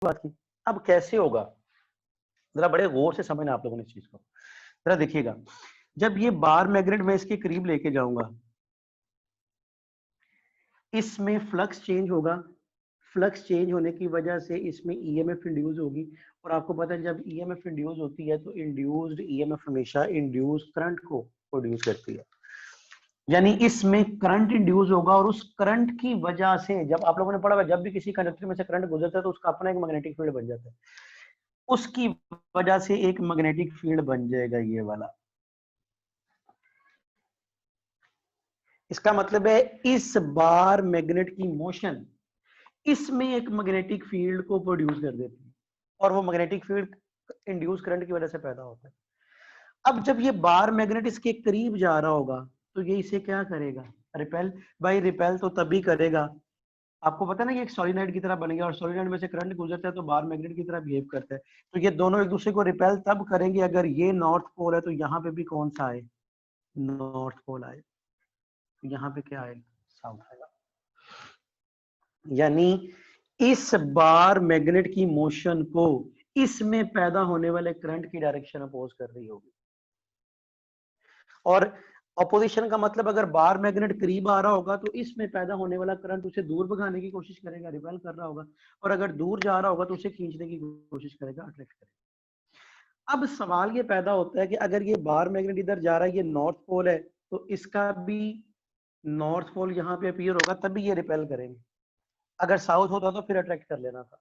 बात की। अब कैसे होगा, जरा बड़े गौर से समझना आप लोगों ने इस चीज को। जरा देखिएगा, जब ये बार मैग्नेट मैं इसके करीब लेके जाऊंगा, इसमें फ्लक्स चेंज होगा। फ्लक्स चेंज होने की वजह से इसमें ईएमएफ इंड्यूस होगी, और आपको पता है जब ईएमएफ इंड्यूस होती है तो इंड्यूस्ड ईएमएफ हमेशा इंड्यूस करंट को प्रोड्यूस करती है, यानी इसमें करंट इंड्यूस होगा, और उस करंट की वजह से, जब आप लोगों ने पढ़ा जब भी किसी कंडक्टर में से करंट गुजरता है तो उसका अपना एक मैग्नेटिक फील्ड बन जाता है, उसकी वजह से एक मैग्नेटिक फील्ड बन जाएगा ये वाला। इसका मतलब है इस बार मैग्नेट की मोशन इसमें एक मैग्नेटिक फील्ड को प्रोड्यूस कर देती है, और वो मैग्नेटिक फील्ड इंड्यूस करंट की वजह से पैदा होता है। अब जब ये बार मैग्नेट इसके करीब जा रहा होगा तो ये इसे क्या करेगा, रिपेल। भाई रिपेल तो तभी करेगा, आपको पता ना, ये एक सोलिनॉइड की तरह बन गया, और सोलिनॉइड में से करंट गुजरता है तो बार मैग्नेट की तरह बिहेव करता है, तो ये दोनों एक दूसरे को रिपेल तब करेंगे अगर ये नॉर्थ पोल है तो यहाँ पे भी कौन सा आए, नॉर्थ पोल आए, यहाँ पे क्या आएगा, साउथ आएगा। यानी इस बार मैग्नेट की मोशन को इसमें पैदा होने वाले करंट की डायरेक्शन अपोज कर रही होगी, और अपोजिशन का मतलब अगर बार मैग्नेट करीब आ रहा होगा तो इसमें पैदा होने वाला करंट उसे दूर भगाने की कोशिश करेगा, रिपेल कर रहा होगा, और अगर दूर जा रहा होगा तो उसे खींचने की कोशिश करेगा, अट्रैक्ट करेगा। अब सवाल ये पैदा होता है कि अगर ये बार मैग्नेट इधर जा रहा है, ये नॉर्थ पोल है, तो इसका भी नॉर्थ पोल यहाँ पे अपीयर होगा, तभी ये रिपेल करेंगे। अगर साउथ होता तो फिर अट्रैक्ट कर लेना था।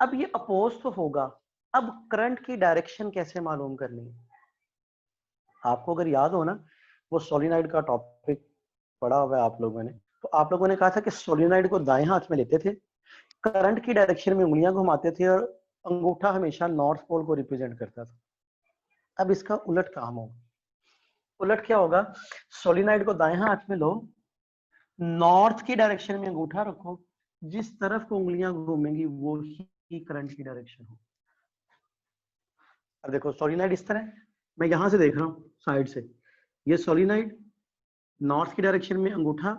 अब ये अपोज तो होगा, अब करंट की डायरेक्शन कैसे मालूम करनी है। आपको अगर याद हो ना, वो सोलिनॉइड का टॉपिक पढ़ा हुआ है आप लोगों ने, तो आप लोगों ने कहा था कि सोलिनॉइड को दाएं हाथ में लेते थे, करंट की डायरेक्शन में उंगलियां घुमाते थे, और अंगूठा हमेशा नॉर्थ पोल को रिप्रेजेंट करता था। अब इसका उलट काम होगा। उलट क्या होगा, सोलिनॉइड को दाएं हाथ में लो, नॉर्थ की डायरेक्शन में अंगूठा रखो, जिस तरफ को उंगलियां घूमेंगी वो ही करंट की डायरेक्शन हो। अब देखो सोलिनॉइड इस तरह, मैं यहां से देख रहा हूं साइड से, ये सोलिनॉइड, नॉर्थ की डायरेक्शन में अंगूठा,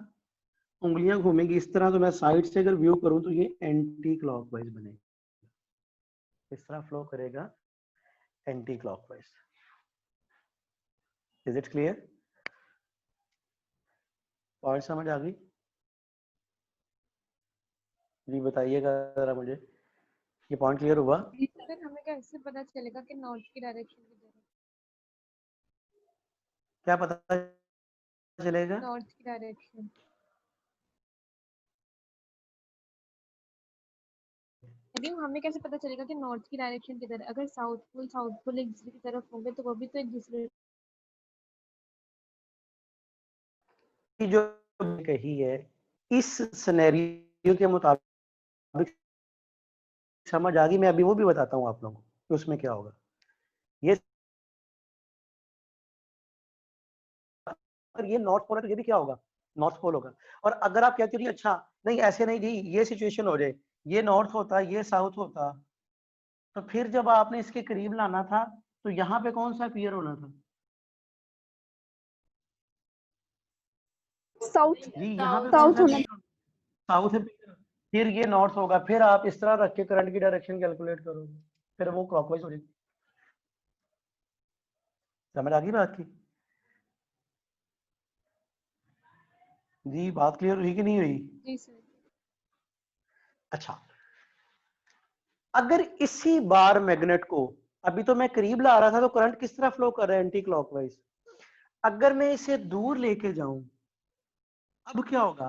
उंगलियां घूमेंगी इस तरह, तो मैं साइड से अगर व्यू करूं तो ये एंटी क्लॉकवाइज बनेगा, इस तरह फ्लो करेगा anti clockwise. Is it clear, point समझ आ गई जी, बताइएगा जरा मुझे, ये पॉइंट क्लियर हुआ। सर हमें कैसे पता चलेगा कि नॉर्थ की डायरेक्शन किधर है? क्या पता चलेगा, नॉर्थ की डायरेक्शन हमें कैसे पता चलेगा कि नॉर्थ की डायरेक्शन किधर है? अगर साउथ पोल एक दूसरे की तरफ होंगे तो वो भी तो एक दूसरे की जो कही है इस सिनेरियो के मुताबिक समझ आ गई। मैं अभी वो भी बताता हूँ आप लोगों को कि उसमें क्या होगा। ये अगर ये नॉर्थ पोल है तो ये भी क्या होगा, नॉर्थ पोल होगा। और अगर आप कहते हो जी अच्छा नहीं ऐसे नहीं जी, ये सिचुएशन हो जाए, ये नॉर्थ होता ये साउथ होता, तो फिर जब आपने इसके करीब लाना था तो यहाँ पे कौन सा अपीयर होना था, साउथ जी यहाँ पे कौन सा होना। अपीयर, साउथ है, फिर ये नॉर्थ होगा, फिर आप इस तरह रख के करंट की डायरेक्शन कैलकुलेट करोगे, फिर वो क्लॉकवाइज हो जाएगी। समझ आ गई बात की जी, बात क्लियर हुई कि नहीं हुई। जी सर। अच्छा, अगर इसी बार मैग्नेट को, अभी तो मैं करीब ला रहा था तो करंट किस तरह फ्लो कर रहा है, एंटी क्लॉकवाइज। अगर मैं इसे दूर लेके जाऊं, अब क्या होगा,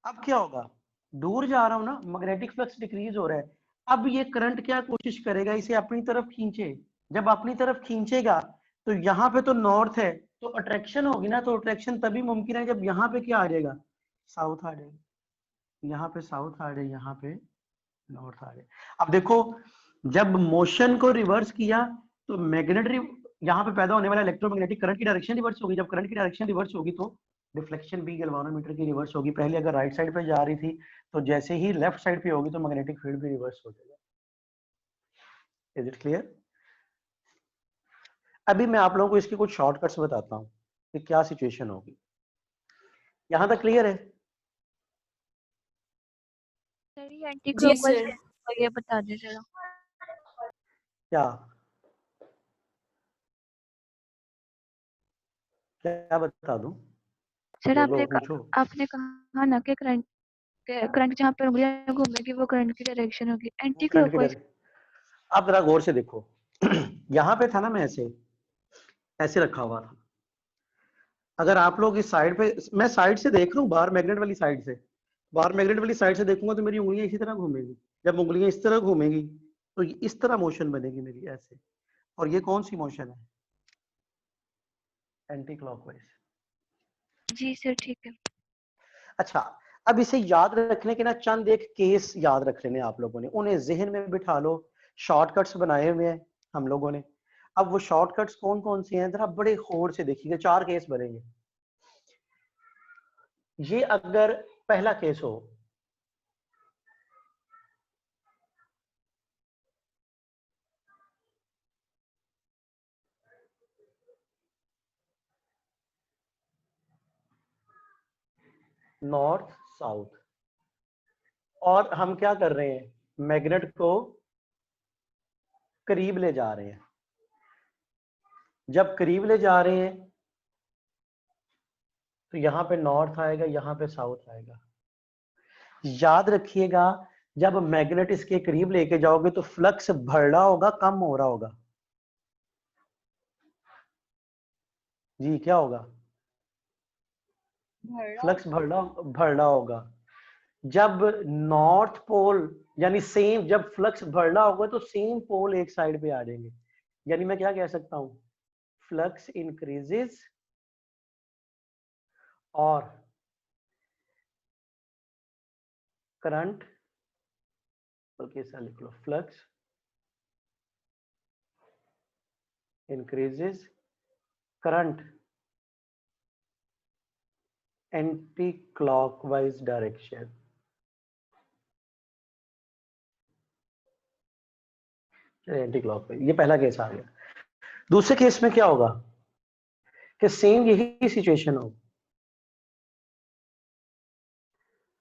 अब क्या होगा, दूर जा रहा हूं ना, मैग्नेटिक फ्लक्स डिक्रीज हो रहा है। अब ये करंट क्या कोशिश करेगा, इसे अपनी तरफ खींचे। जब अपनी तरफ खींचेगा तो यहाँ पे तो नॉर्थ है, तो अट्रैक्शन होगी ना, तो अट्रैक्शन तभी मुमकिन है जब यहाँ पे क्या आ जाएगा, साउथ आ जाएगा, यहाँ पे साउथ आ जाए, यहाँ पे नॉर्थ आ जाए। अब देखो, जब मोशन को रिवर्स किया तो मैग्नेटिक, यहाँ पे पैदा होने वाला इलेक्ट्रोमैग्नेटिक करंट की डायरेक्शन रिवर्स होगी। जब करंट की डायरेक्शन रिवर्स होगी तो डिफ्लेक्शन भी गैल्वानोमीटर की रिवर्स होगी। पहले अगर राइट साइड पे जा रही थी तो जैसे ही लेफ्ट साइड पे होगी तो मैग्नेटिक फील्ड भी रिवर्स हो जाएगा। Is it clear. अभी मैं आप लोगों को इसके कुछ शॉर्टकट्स बताता हूँ कि क्या सिचुएशन होगी। यहां तक क्लियर है। सर ये एंटी जी क्लॉकवाइज सर। कैसे, ये बता दे जरा। क्या क्या बता दूं? सर बोलो, पूछो। आपने कहा ना कि करंट जहाँ पर उंगलियां घूमेगी वो करंट की डायरेक्शन होगी, एंटी करंट की क्लॉकवाइज। डायरेक्शन, आप जरा गौर से देखो। यहाँ पे था ना, मैं ऐसे ऐसे रखा हुआ था। अगर आप लोग इस साइड पे, मैं साइड से देख रहा हूँ, बाहर मैग्नेट वाली साइड से, बाहर मैग्नेट वाली साइड से देखूंगा तो मेरी उंगलियां इसी तरह घूमेगी। जब उंगलियां इस तरह घूमेगी तो इस तरह मोशन बनेगी मेरी, ऐसे। और ये कौन सी मोशन है? Anti clockwise. जी सर ठीक है। अच्छा, अब इसे याद रखने के ना चंद एक केस याद रख लेने आप लोगों ने, उन्हें जहन में बिठा लो। शॉर्टकट्स बनाए हुए हैं हम लोगों ने। अब वो शॉर्टकट्स कौन कौन से हैं जरा बड़े गौर से देखिएगा। 4 केस बनेंगे। ये अगर पहला केस हो, नॉर्थ साउथ, और हम क्या कर रहे हैं, मैग्नेट को करीब ले जा रहे हैं। जब करीब ले जा रहे हैं तो यहां पे नॉर्थ आएगा, यहां पे साउथ आएगा। याद रखिएगा, जब मैग्नेट इसके करीब लेके जाओगे तो फ्लक्स बढ़ रहा होगा, कम हो रहा होगा? जी क्या होगा? फ्लक्स बढ़ रहा होगा। जब नॉर्थ पोल, यानी सेम, जब फ्लक्स बढ़ रहा होगा तो सेम पोल एक साइड पे आ जाएंगे। यानी मैं क्या कह सकता हूं, फ्लक्स इंक्रीजेस और करंट, बल्कि ऐसा लिख लो, flux increases, current anti clockwise direction. Anti clockwise, ये पहला केस आ गया। दूसरे केस में क्या होगा कि सेम यही सिचुएशन हो,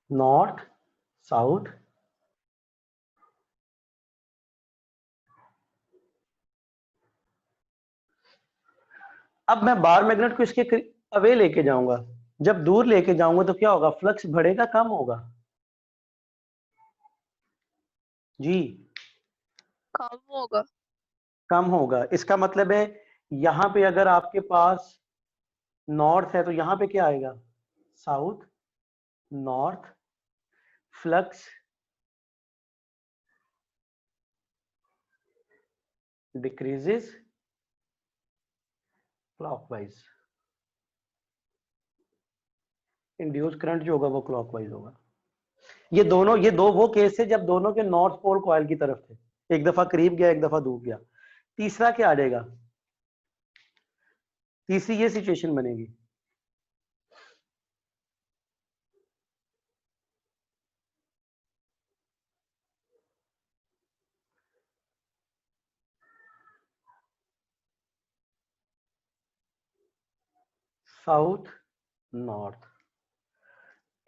नॉर्थ साउथ, अब मैं बार मैग्नेट को इसके अवे लेके जाऊंगा। जब दूर लेके जाऊंगा तो क्या होगा, फ्लक्स बढ़ेगा, कम होगा? जी कम होगा। कम होगा। इसका मतलब है यहां पे अगर आपके पास नॉर्थ है तो यहां पे क्या आएगा, south, north, flux decreases clockwise, induce current जो होगा वो क्लॉकवाइज होगा। ये दो वो केस है जब दोनों के नॉर्थ पोल कॉइल की तरफ थे, एक दफा करीब गया, एक दफा दूर गया। तीसरा क्या आ जाएगा, तीसरी ये सिचुएशन बनेगी, साउथ नॉर्थ।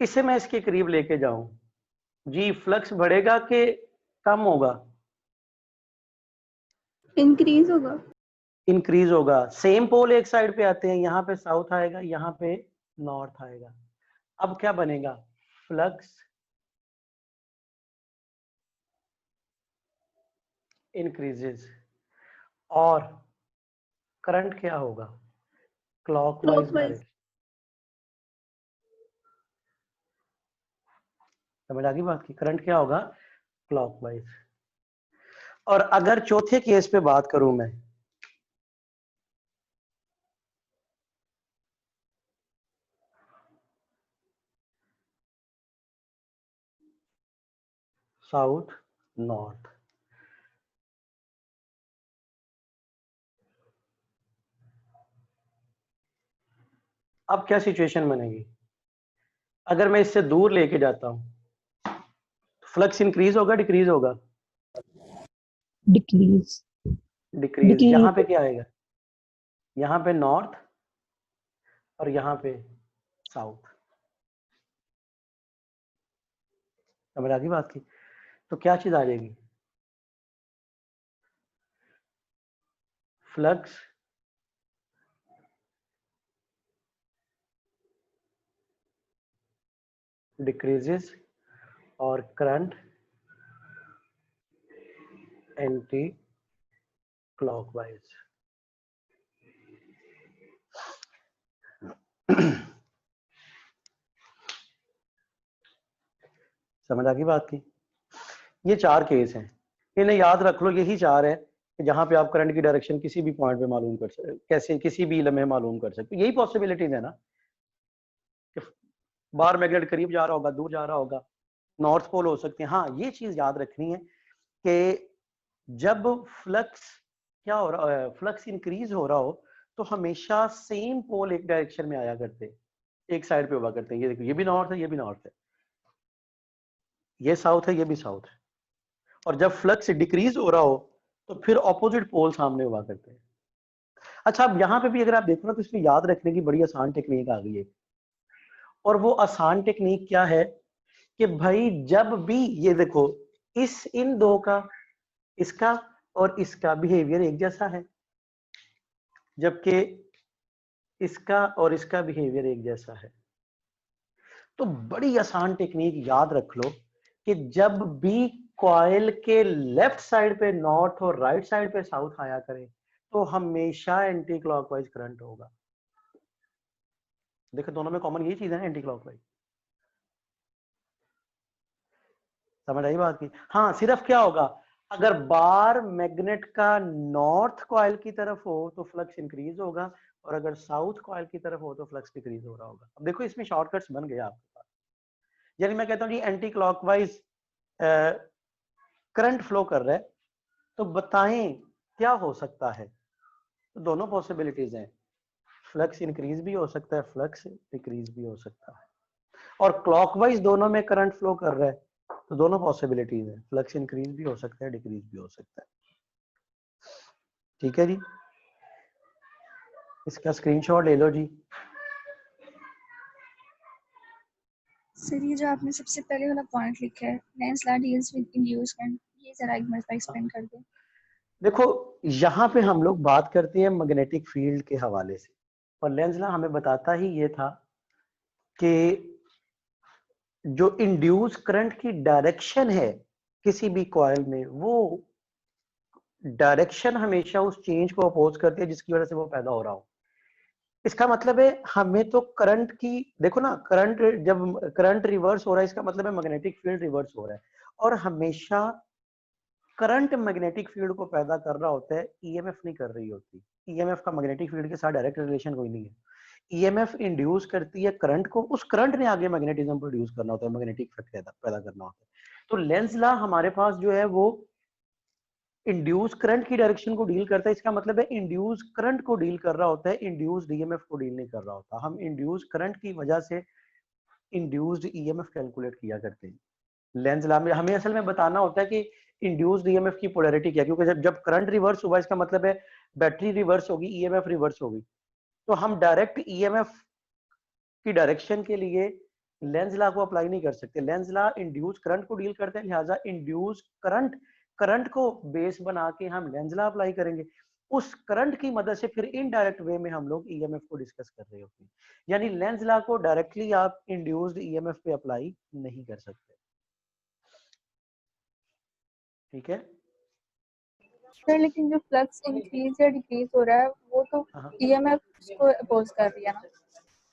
इसे मैं इसके करीब लेके जाऊं, जी फ्लक्स बढ़ेगा कि कम होगा? इंक्रीज होगा। इंक्रीज होगा। सेम पोल एक साइड पे आते हैं, यहाँ पे साउथ आएगा, यहाँ पे नॉर्थ आएगा। अब क्या बनेगा, फ्लक्स इंक्रीजेस और करंट क्या होगा, क्लॉकवाइज डायरेक्शन। समझ आ गई बात की, करंट क्या होगा, क्लॉकवाइज। और अगर चौथे केस पे बात करूं मैं, साउथ नॉर्थ, अब क्या सिचुएशन बनेगी? अगर मैं इससे दूर लेके जाता हूं, फ्लक्स इंक्रीज होगा, डिक्रीज होगा? डिक्रीज। डिक्रीज। यहां पे क्या आएगा, यहां पे नॉर्थ और यहां पे साउथ। समझ आ गई बात की? तो क्या चीज आ जाएगी? फ्लक्स डिक्रीजेस और करंट एंटी क्लॉकवाइज। समझ आ गई बात की? ये 4 केस हैं, इन्हें याद रख लो। यही 4 है कि जहां पे आप करंट की डायरेक्शन किसी भी पॉइंट पे मालूम कर सकते, कैसे किसी भी लम्हे मालूम कर सकते। यही पॉसिबिलिटीज है ना कि बार मैग्नेट करीब जा रहा होगा, दूर जा रहा होगा, नॉर्थ पोल हो सकते हैं। हाँ, ये चीज याद रखनी है कि जब फ्लक्स क्या हो रहा है, फ्लक्स इंक्रीज हो रहा हो तो हमेशा सेम पोल एक डायरेक्शन में आया करते, एक साइड पे हुआ करते हैं। ये देखो, ये भी नॉर्थ है, ये भी नॉर्थ है, ये साउथ है, ये भी साउथ है। और जब फ्लक्स डिक्रीज हो रहा हो तो फिर ऑपोजिट पोल सामने हुआ करते हैं। अच्छा, अब यहाँ पे भी अगर आप देखो ना तो इसमें याद रखने की बड़ी आसान टेक्निक आ गई है। और वो आसान टेक्निक क्या है कि भाई जब भी ये देखो, इन दो का, इसका और इसका बिहेवियर एक जैसा है, जबकि इसका और इसका बिहेवियर एक जैसा है। तो बड़ी आसान टेक्निक याद रख लो कि जब भी कॉइल के लेफ्ट साइड पे नॉर्थ और राइट साइड पे साउथ आया करे तो हमेशा एंटी क्लॉकवाइज करंट होगा। देखो, दोनों में कॉमन यही चीज है, एंटी क्लॉकवाइज। समझ आई बात की? हाँ, सिर्फ क्या होगा, अगर बार मैग्नेट का नॉर्थ कॉइल की तरफ हो तो फ्लक्स इंक्रीज होगा, और अगर साउथ कॉइल की तरफ हो तो फ्लक्स डिक्रीज हो रहा होगा। अब देखो, इसमें शॉर्टकट्स बन गया आपके पास। यानी मैं कहता हूँ जी एंटी क्लॉकवाइज करंट फ्लो कर रहा है, तो बताएं क्या हो सकता है? तो दोनों पॉसिबिलिटीज हैं, फ्लक्स इंक्रीज भी हो सकता है, फ्लक्स डिक्रीज भी हो सकता है। और क्लॉकवाइज दोनों में करंट फ्लो कर रहा है, तो दोनों पॉसिबिलिटीज है, फ्लक्स इंक्रीज भी हो सकता है, डिक्रीज भी हो सकता है। ठीक है जी, इसका स्क्रीनशॉट ले लो जी। सर, ये जो आपने सबसे पहले वाला पॉइंट लिखा है, Lenz law deals with induced current, ये जरा एक बार एक्सप्लेन कर दो। देखो, यहाँ पे हम लोग बात करते हैं मैग्नेटिक फील्ड के हवाले से, और लेंस लॉ हमें बताता ही ये था कि जो इंड्यूस करंट की डायरेक्शन है किसी भी कॉइल में, वो डायरेक्शन हमेशा उस चेंज को अपोज करती है जिसकी वजह से वो पैदा हो रहा हो। इसका मतलब है हमें तो करंट की, देखो ना, करंट जब करंट रिवर्स हो रहा है इसका मतलब है मैग्नेटिक फील्ड रिवर्स हो रहा है। और हमेशा करंट मैग्नेटिक फील्ड को पैदा कर रहा होता है, ईएमएफ नहीं कर रही होती। ईएमएफ का मैग्नेटिक फील्ड के साथ डायरेक्ट रिलेशन कोई नहीं है। ईएमएफ इंड्यूस करती है करंट को, उस करंट ने आगे मैग्नेटिज्म प्रोड्यूस करना होता है, मैग्नेटिक इफेक्ट पैदा करना होता है। तो लेंस लॉ हमारे पास जो है वो इंड्यूस करंट की डायरेक्शन को डील करता है। इसका मतलब है इंड्यूस करंट को डील कर रहा होता है, इंड्यूस्ड ईएमएफ को डील नहीं कर रहा होता। हम इंड्यूस करंट की वजह से इंड्यूस्ड ईएमएफ कैलकुलेट किया करते हैं। लेंस लॉ में हमें असल में बताना होता है कि इंड्यूस्ड ईएमएफ की पोलैरिटी क्या है, क्योंकि जब करंट रिवर्स हुआ इसका मतलब है बैटरी रिवर्स होगी, ईएमएफ रिवर्स होगी। तो हम डायरेक्ट ईएमएफ की डायरेक्शन के लिए लेंस लॉ को अप्लाई नहीं कर सकते। लेंस लॉ इंड्यूस करंट को डील करते हैं, लिहाजा इंड्यूस करंट को बेस बना के हम लेंस लॉ अप्लाई करेंगे। उस करंट की मदद से फिर इनडायरेक्ट वे में हम लोग ईएमएफ को डिस्कस कर रहे होते हैं। यानी लेंस लॉ को डायरेक्टली आप इंड्यूस्ड ईएमएफ पे अप्लाई नहीं कर सकते। ठीक है सर, लेकिन जो फ्लक्स इंक्रीज या डिक्रीज हो रहा है वो तो हाँ। ईएमएफ को अपोज कर रही है ना।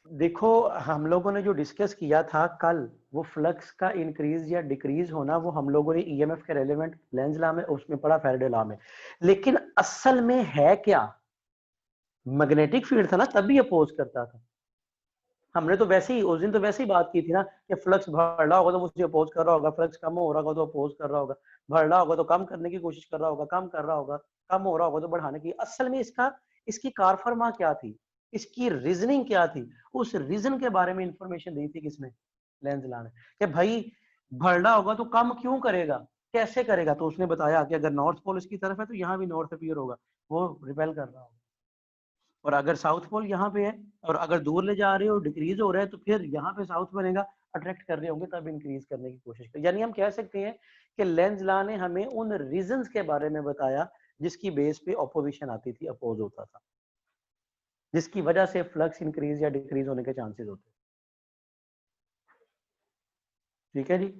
देखो, हम लोगों ने जो डिस्कस किया था कल, वो फ्लक्स का इंक्रीज या डिक्रीज होना, वो हम लोगों ने ईएमएफ के रेलेवेंट लेंस लॉ में उसमें पढ़ा, फैराडे लॉ में। लेकिन असल में है क्या, मैग्नेटिक फील्ड था ना, तभी अपोज करता था। हमने तो वैसे ही उस दिन तो वैसे ही बात की थी ना कि फ्लक्स बढ़ रहा होगा तो मुझे अपोज कर रहा होगा, फ्लक्स कम हो रहा होगा तो अपोज कर रहा होगा, बढ़ रहा होगा तो कम करने की कोशिश कर रहा होगा, कम कर रहा होगा, कम हो रहा होगा तो बढ़ाने की। असल में इसकी कारफरमा क्या थी, इसकी रीजनिंग क्या थी, उस रीजन के बारे में इंफॉर्मेशन दी थी किसने, लेंस लॉ ने, कि भाई बढ़ रहा होगा तो कम क्यों करेगा, कैसे करेगा। तो उसने बताया कि अगर नॉर्थ पोल इसकी तरफ है तो यहाँ भी नॉर्थ अपीयर होगा, वो रिपेल कर रहा होगा। और अगर साउथ पोल यहाँ पे है और अगर दूर ले जा रहे हो डिक्रीज हो रहा है तो फिर यहाँ पे साउथ बनेगा, अट्रैक्ट कर रहे होंगे तब इंक्रीज करने की कोशिश करें। यानी हम कह सकते हैं कि लेंज लॉ ने हमें उन रीजंस के बारे में बताया जिसकी बेस पे ऑपोजिशन आती थी, अपोज होता था, जिसकी वजह से फ्लक्स इंक्रीज या डिक्रीज होने के चांसेस होते हैं। ठीक है जी,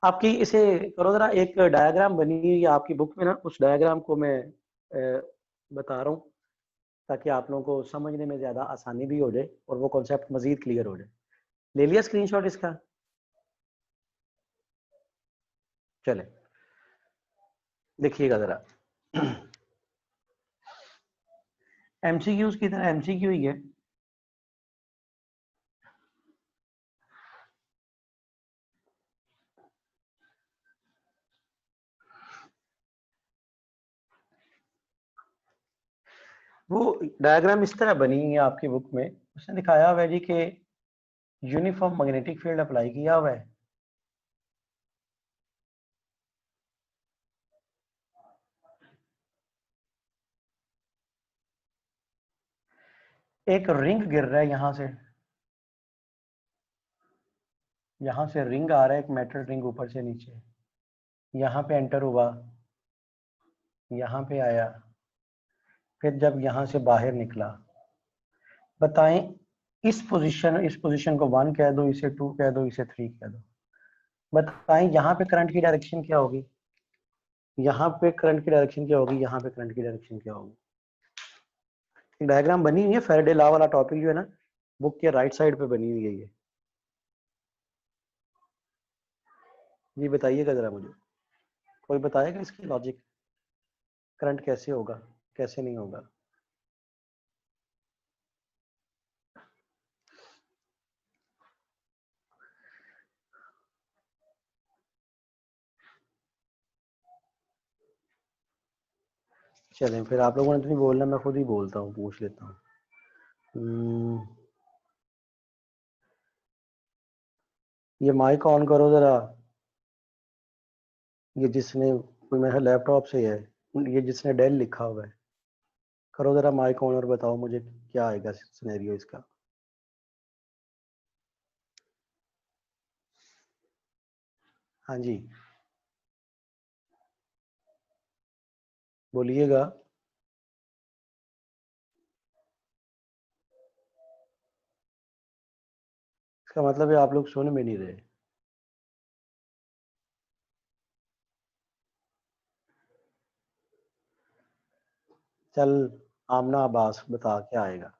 आपकी इसे करो जरा, एक डायग्राम बनी हुई है आपकी बुक में ना, उस डायग्राम को मैं बता रहा हूँ ताकि आप लोगों को समझने में ज्यादा आसानी भी हो जाए और वो कॉन्सेप्ट मजीद क्लियर हो जाए। ले लिया स्क्रीनशॉट इसका? चले देखिएगा जरा। एमसीक्यूज की तरह एमसीक्यू ही है। वो डायग्राम इस तरह बनी हुई है आपकी बुक में, उसने दिखाया हुआ है जी कि यूनिफॉर्म मैग्नेटिक फील्ड अप्लाई किया हुआ है, एक रिंग गिर रहा है यहां से रिंग आ रहा है, एक मेटल रिंग ऊपर से नीचे, यहाँ पे एंटर हुआ, यहाँ पे आया, फिर जब यहाँ से बाहर निकला। बताएं इस पोजीशन को 1 कह दो, इसे 2 कह दो, इसे 3 कह दो। बताएं यहाँ पे करंट की डायरेक्शन क्या होगी, यहाँ पे करंट की डायरेक्शन क्या होगी, यहाँ पे करंट की डायरेक्शन क्या होगी। डायग्राम बनी हुई है, फैराडे लॉ वाला टॉपिक जो है ना, बुक के राइट साइड पे बनी हुई है ये। ये बताइएगा जरा मुझे, कोई बताएगा इसकी लॉजिक, करंट कैसे होगा कैसे नहीं होगा। चलें फिर, आप लोगों ने तो नहीं बोलना, मैं खुद ही बोलता हूँ, पूछ लेता हूँ। ये माइक ऑन करो जरा, ये जिसने, कोई मेरा लैपटॉप से है, ये जिसने डेल लिखा हुआ है, करो जरा माइक ऑन और बताओ मुझे क्या आएगा सिनेरियो इसका। हाँ जी बोलिएगा। इसका मतलब है आप लोग सुन में नहीं रहे। चल आमना अब्बास बता क्या आएगा।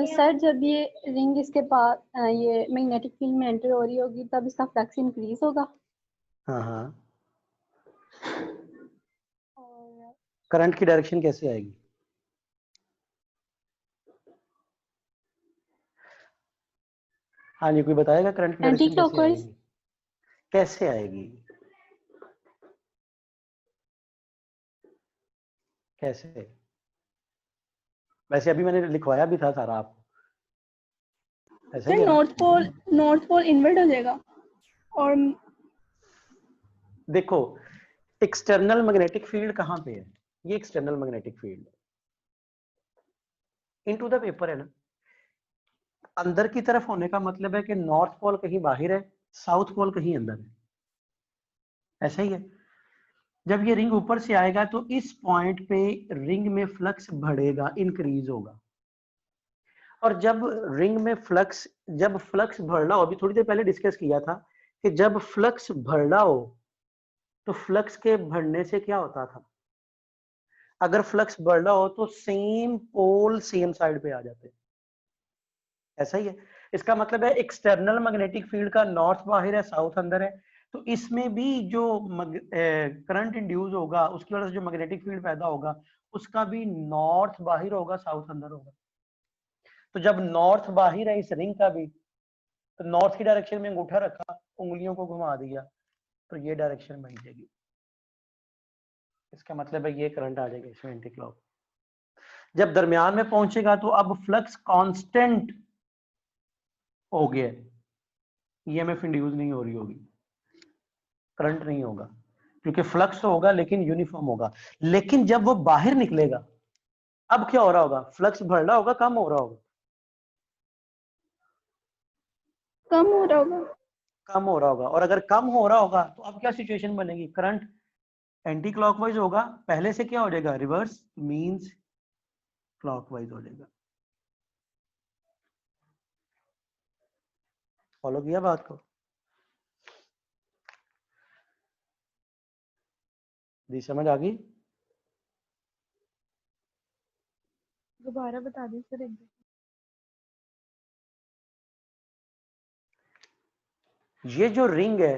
सर जब ये रिंग इसके पास ये मैग्नेटिक फील्ड में एंटर हो रही होगी तब इसका फ्लक्स इंक्रीज होगा। हाँ हाँ, और करंट की डायरेक्शन कैसे आएगी? हाँ जी, कोई बताएगा करंट की एंटी डायरेक्शन कैसे क्लॉकवाइज। आएगी? कैसे आएगी, कैसे? वैसे अभी मैंने लिखवाया भी था सारा आपको, ऐसा ही सर है ना? नॉर्थ पोल इन्वर्ट हो जाएगा। और देखो एक्सटर्नल मैग्नेटिक फील्ड कहाँ पे है, ये external magnetic field into the paper है ना, अंदर की तरफ होने का मतलब है कि नॉर्थ पोल कहीं बाहर है, साउथ पोल कहीं अंदर है, ऐसा ही है। जब ये रिंग ऊपर से आएगा तो इस पॉइंट पे रिंग में फ्लक्स बढ़ेगा, इंक्रीज होगा। और जब रिंग में फ्लक्स, जब फ्लक्स बढ़ रहा हो, अभी थोड़ी देर पहले डिस्कस किया था कि जब फ्लक्स बढ़ रहा हो तो फ्लक्स के बढ़ने से क्या होता था, अगर फ्लक्स बढ़ रहा हो तो सेम पोल सेम साइड पे आ जाते हैं, ऐसा ही है। इसका मतलब है एक्सटर्नल मैग्नेटिक फील्ड का नॉर्थ बाहर है, साउथ अंदर है, तो इसमें भी जो करंट इंड्यूस होगा उसकी वजह से जो मैग्नेटिक फील्ड पैदा होगा उसका भी नॉर्थ बाहर होगा, साउथ अंदर होगा। तो जब नॉर्थ बाहर है इस रिंग का भी, तो नॉर्थ की डायरेक्शन में अंगूठा रखा, उंगलियों को घुमा दिया, तो ये डायरेक्शन बन जाएगी। इसका मतलब है ये करंट आ जाएगा इसमें एंटी क्लॉक। जब दरमियान में पहुंचेगा तो अब फ्लक्स कांस्टेंट हो गया, ईएमएफ इंड्यूस नहीं हो रही होगी, करंट नहीं होगा, क्योंकि फ्लक्स तो होगा लेकिन यूनिफॉर्म होगा। लेकिन जब वो बाहर निकलेगा, अब क्या हो रहा होगा, फ्लक्स बढ़ रहा होगा, कम हो रहा होगा? कम हो रहा होगा। कम हो रहा होगा। और अगर कम हो रहा होगा तो अब क्या सिचुएशन बनेगी, करंट एंटी क्लॉकवाइज होगा, पहले से क्या हो जाएगा, रिवर्स मींस क्लॉकवाइज हो जाएगा। फॉलो किया बात को? जी समझ आ गई? दोबारा बता दें सर एक बार। ये जो रिंग है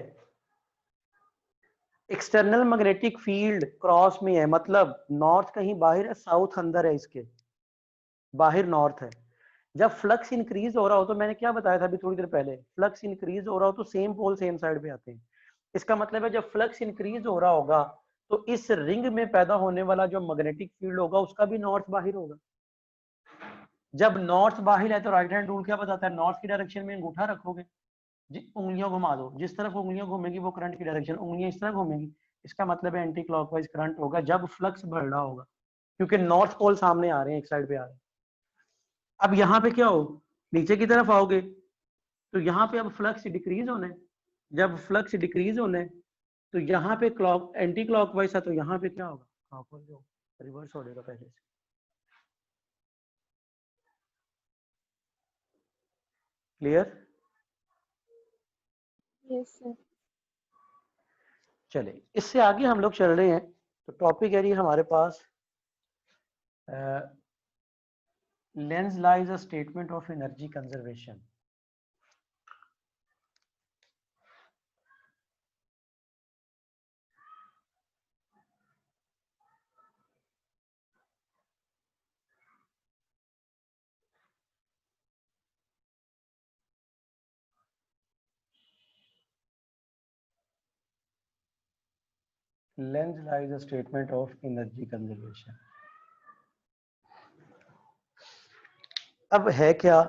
एक्सटर्नल मैग्नेटिक फील्ड क्रॉस में है, मतलब नॉर्थ कहीं बाहर है, साउथ अंदर है, इसके बाहर नॉर्थ है। जब फ्लक्स इंक्रीज हो रहा हो, तो मैंने क्या बताया था अभी थोड़ी देर पहले, फ्लक्स इंक्रीज हो रहा हो तो सेम पोल सेम साइड पे आते हैं। इसका मतलब है जब फ्लक्स इंक्रीज हो रहा होगा तो इस रिंग में पैदा होने वाला जो मैग्नेटिक फील्ड होगा उसका भी नॉर्थ बाहर होगा। जब नॉर्थ बाहर है तो राइट हैंड रूल क्या बताता है, नॉर्थ की डायरेक्शन में अंगूठा रखोगे, उंगलियां घुमा दो, जिस तरफ उंगलियां घूमेगी वो करंट की डायरेक्शन, उंगलियां इस तरह घूमेगी, इसका मतलब है एंटी क्लॉकवाइज करंट होगा जब फ्लक्स बढ़ रहा होगा, क्योंकि नॉर्थ पोल सामने आ रहे हैं, एक साइड पे आ रहे हैं। अब यहाँ पे क्या हो, नीचे की तरफ आओगे तो यहाँ पे अब फ्लक्स डिक्रीज होना है। जब फ्लक्स डिक्रीज होना है तो यहाँ पे क्लॉक एंटी क्लॉकवाइज है, तो यहाँ पे क्या होगा, क्लॉकवाइज होगा, रिवर्स हो जाएगा पहले से। क्लियर? Yes sir. चले इससे आगे हम लोग चल रहे हैं। तो टॉपिक है जी हमारे पास Len's law is a statement of energy conservation. Len's law is a statement of energy conservation. अब है क्या,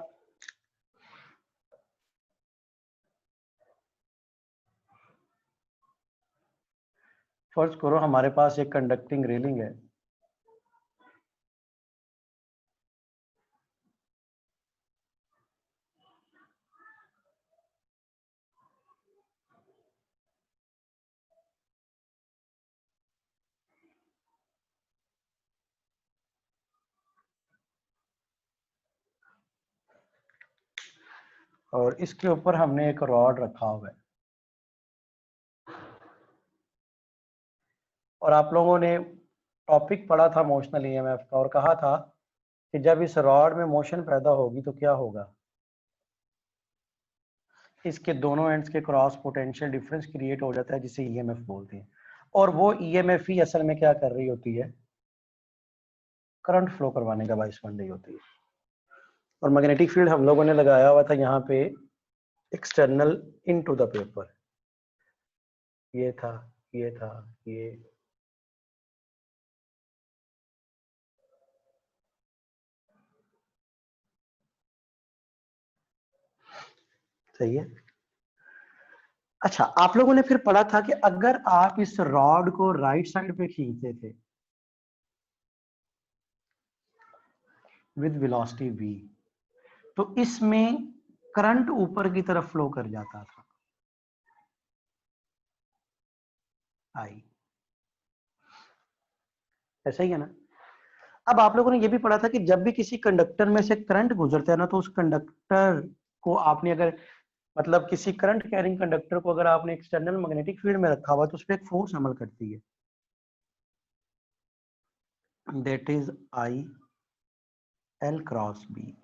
फर्ज करो हमारे पास एक कंडक्टिंग रेलिंग है, और इसके ऊपर हमने एक रॉड रखा हुआ है, और आप लोगों ने टॉपिक पढ़ा था मोशनल ईएमएफ का, और कहा था कि जब इस रॉड में मोशन पैदा होगी तो क्या होगा, इसके दोनों एंड्स के क्रॉस पोटेंशियल डिफरेंस क्रिएट हो जाता है, जिसे ईएमएफ बोलते हैं। और वो ईएमएफ ही असल में क्या कर रही होती है, करंट फ्लो करवाने का बाइस बन रही होती है। और मैग्नेटिक फील्ड हम लोगों ने लगाया हुआ था यहाँ पे एक्सटर्नल इनटू द पेपर, ये था, ये था, ये सही है। अच्छा, आप लोगों ने फिर पढ़ा था कि अगर आप इस रॉड को राइट साइड पे खींचते थे विद वेलोसिटी v, तो इसमें करंट ऊपर की तरफ फ्लो कर जाता था, आई, ऐसा ही है ना। अब आप लोगों ने यह भी पढ़ा था कि जब भी किसी कंडक्टर में से करंट गुजरता है ना, तो उस कंडक्टर को आपने अगर, मतलब किसी करंट कैरिंग कंडक्टर को अगर आपने एक्सटर्नल मैग्नेटिक फील्ड में रखा हुआ तो उस पर एक फोर्स अमल करती है, that is I L cross B.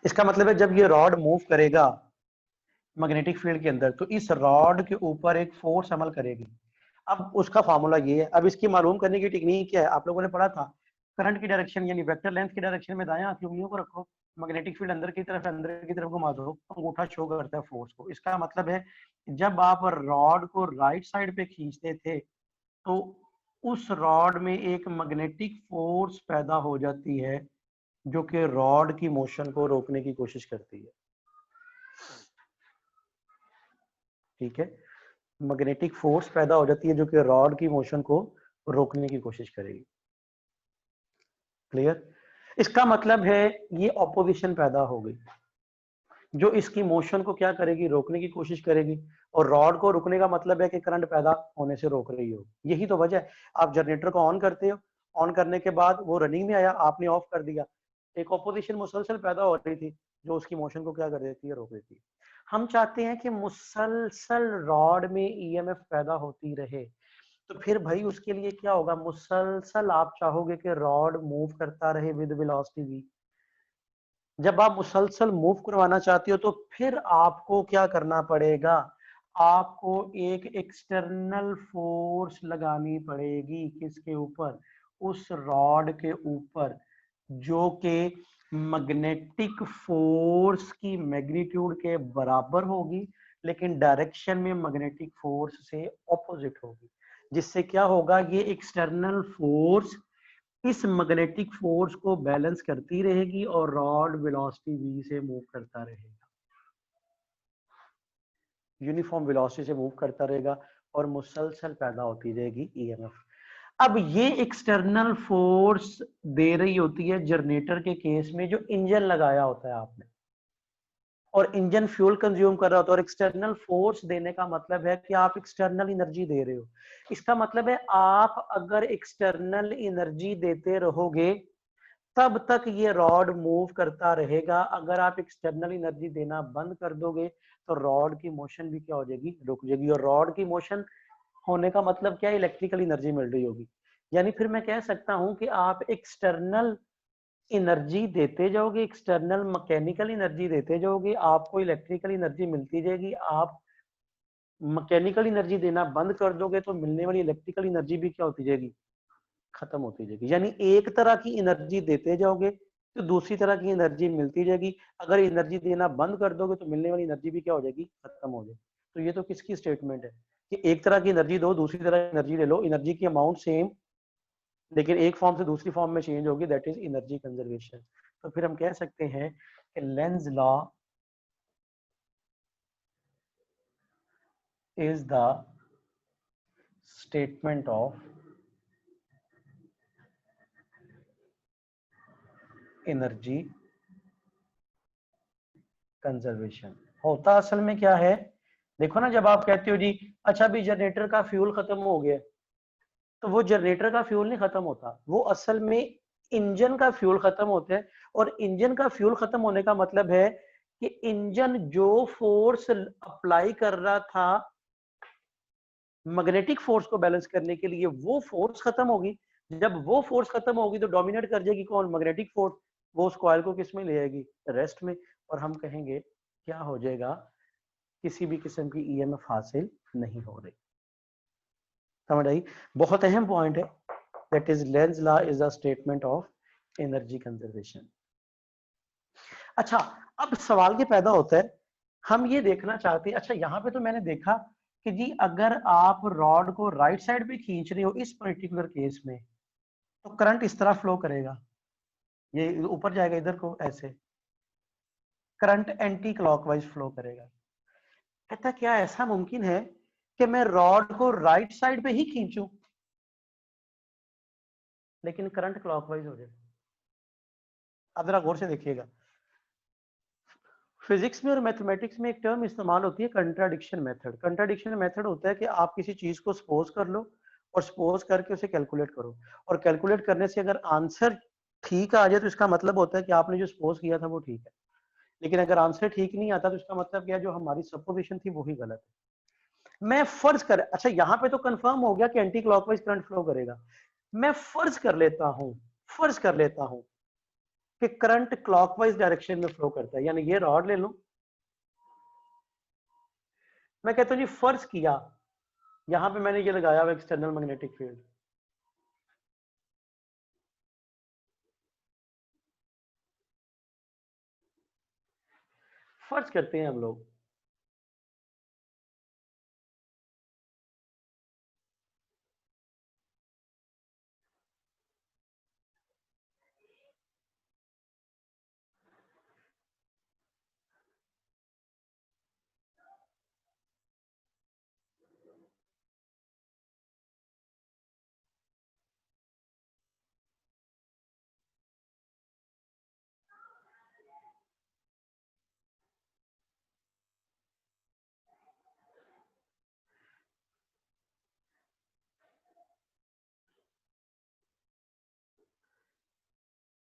इसका मतलब है जब ये रॉड मूव करेगा मैग्नेटिक फील्ड के अंदर, तो इस रॉड के ऊपर एक फोर्स अमल करेगी। अब उसका फार्मूला ये है। अब इसकी मालूम करने की टेक्निक क्या है, आप लोगों ने पढ़ा था, करंट की डायरेक्शन यानी वेक्टर लेंथ की डायरेक्शन में दाएं हाथ की उंगलियों को रखो, मैग्नेटिक फील्ड अंदर की तरफ घुमा दो, अंगूठा शो करता है फोर्स को। इसका मतलब है जब आप रॉड को राइट साइड पे खींचते थे तो उस रॉड में एक मैग्नेटिक फोर्स पैदा हो जाती है जो कि रॉड की मोशन को रोकने की कोशिश करती है, ठीक है। मैग्नेटिक फोर्स पैदा हो जाती है जो कि रॉड की मोशन को रोकने की कोशिश करेगी। क्लियर? इसका मतलब है ये ऑपोजिशन पैदा हो गई जो इसकी मोशन को क्या करेगी, रोकने की कोशिश करेगी, और रॉड को रुकने का मतलब है कि करंट पैदा होने से रोक रही हो। यही तो वजह है, आप जनरेटर को ऑन करते हो, ऑन करने के बाद वो रनिंग में आया, आपने ऑफ कर दिया, एक ऑपोजिशन मुसलसल पैदा हो रही थी जो उसकी मोशन को क्या कर देती है, रोक देती है। हम चाहते हैं कि मुसलसल रॉड में ईएमएफ पैदा होती रहे, तो फिर भाई उसके लिए क्या होगा, मुसलसल आप चाहोगे कि रॉड मूव करता रहे विद वेलोसिटी v। जब आप मुसलसल मूव करवाना चाहते हो तो फिर आपको क्या करना पड़ेगा, आपको एक एक्सटर्नल फोर्स लगानी पड़ेगी, किसके ऊपर, उस रॉड के ऊपर, जो कि मैग्नेटिक फोर्स की मैग्नीट्यूड के बराबर होगी लेकिन डायरेक्शन में मैग्नेटिक फोर्स से ऑपोजिट होगी, जिससे क्या होगा, ये एक्सटर्नल फोर्स इस मैग्नेटिक फोर्स को बैलेंस करती रहेगी और रॉड वेलोसिटी v से मूव करता रहेगा, यूनिफॉर्म वेलोसिटी से मूव करता रहेगा और मुसलसल पैदा होती रहेगी ईएमएफ। अब ये एक्सटर्नल फोर्स दे रही होती है जनरेटर के केस में जो इंजन लगाया होता है आपने, और इंजन फ्यूल कंज्यूम कर रहा होता है, और एक्सटर्नल फोर्स देने का मतलब है कि आप एक्सटर्नल एनर्जी दे रहे हो। इसका मतलब है आप अगर एक्सटर्नल एनर्जी देते रहोगे तब तक ये रॉड मूव करता रहेगा, अगर आप एक्सटर्नल एनर्जी देना बंद कर दोगे तो रॉड की मोशन भी क्या हो जाएगी, रुक जाएगी, और रॉड की मोशन होने का मतलब क्या है, इलेक्ट्रिकल एनर्जी मिल रही होगी। यानी फिर मैं कह सकता हूं कि आप एक्सटर्नल एनर्जी देते जाओगे, एक्सटर्नल मैकेनिकल एनर्जी देते जाओगे, आपको इलेक्ट्रिकल एनर्जी मिलती जाएगी, आप मैकेनिकल एनर्जी देना बंद कर दोगे तो मिलने वाली इलेक्ट्रिकल एनर्जी भी क्या होती जाएगी, खत्म होती जाएगी। यानी एक तरह की एनर्जी देते जाओगे तो दूसरी तरह की एनर्जी मिलती जाएगी, अगर एनर्जी देना बंद कर दोगे तो मिलने वाली एनर्जी भी क्या हो जाएगी, खत्म हो जाएगी। तो ये तो किसकी स्टेटमेंट है कि एक तरह की एनर्जी दो, दूसरी तरह की एनर्जी ले लो, एनर्जी की अमाउंट सेम लेकिन एक फॉर्म से दूसरी फॉर्म में चेंज होगी, दैट इज एनर्जी कंजर्वेशन। तो फिर हम कह सकते हैं कि Lenz law is the statement of energy conservation. होता असल में क्या है, देखो ना, जब आप कहते हो जी अच्छा भी जनरेटर का फ्यूल खत्म हो गया, तो वो जनरेटर का फ्यूल नहीं खत्म होता, वो असल में इंजन का फ्यूल खत्म होता है, और इंजन का फ्यूल खत्म होने का मतलब है कि इंजन जो फोर्स अप्लाई कर रहा था मैग्नेटिक फोर्स को बैलेंस करने के लिए, वो फोर्स खत्म होगी। जब वो फोर्स खत्म होगी तो डोमिनेट कर जाएगी कौन, मैग्नेटिक फोर्स, वो उस कॉइल को किस में ले आएगी, रेस्ट में, और हम कहेंगे क्या हो जाएगा, किसी भी किस्म की ईएमएफ हासिल नहीं हो रही। समझ आई? बहुत अहम पॉइंट है, that is Lenz law is the statement of energy conservation. अच्छा, अब सवाल ये पैदा होता है, हम ये देखना चाहते हैं, अच्छा यहाँ पे तो मैंने देखा कि जी अगर आप रॉड को राइट साइड पे खींच रहे हो इस पर्टिकुलर केस में, तो करंट इस तरह फ्लो करेगा, ये ऊपर जाएगा इधर को ऐसे, करंट एंटी क्लॉकवाइज फ्लो करेगा। कहता क्या ऐसा मुमकिन है कि मैं रॉड को राइट साइड पे ही खींचूं लेकिन करंट क्लॉकवाइज हो जाए? अब जरा गौर से देखिएगा, फिजिक्स में और मैथमेटिक्स में एक टर्म इस्तेमाल होती है कंट्राडिक्शन मेथड। कंट्राडिक्शन मेथड होता है कि आप किसी चीज को सपोज कर लो और सपोज करके उसे कैलकुलेट करो, और कैलकुलेट करने से अगर आंसर ठीक आ जाए तो इसका मतलब होता है कि आपने जो सपोज किया था वो ठीक है, लेकिन अगर आंसर ठीक नहीं आता तो इसका मतलब क्या, जो हमारी सपोजिशन थी वही गलत है। मैं फर्ज कर, अच्छा यहाँ पे तो कंफर्म हो गया कि एंटी क्लॉकवाइज करंट फ्लो करेगा, मैं फर्ज कर लेता हूं कि करंट क्लॉकवाइज डायरेक्शन में फ्लो करता है, यानी ये रॉड ले लो, मैं कहता हूं जी फर्ज किया यहां पे मैंने ये लगाया हुआ एक्सटर्नल मैग्नेटिक फील्ड, फर्ज करते हैं हम लोग,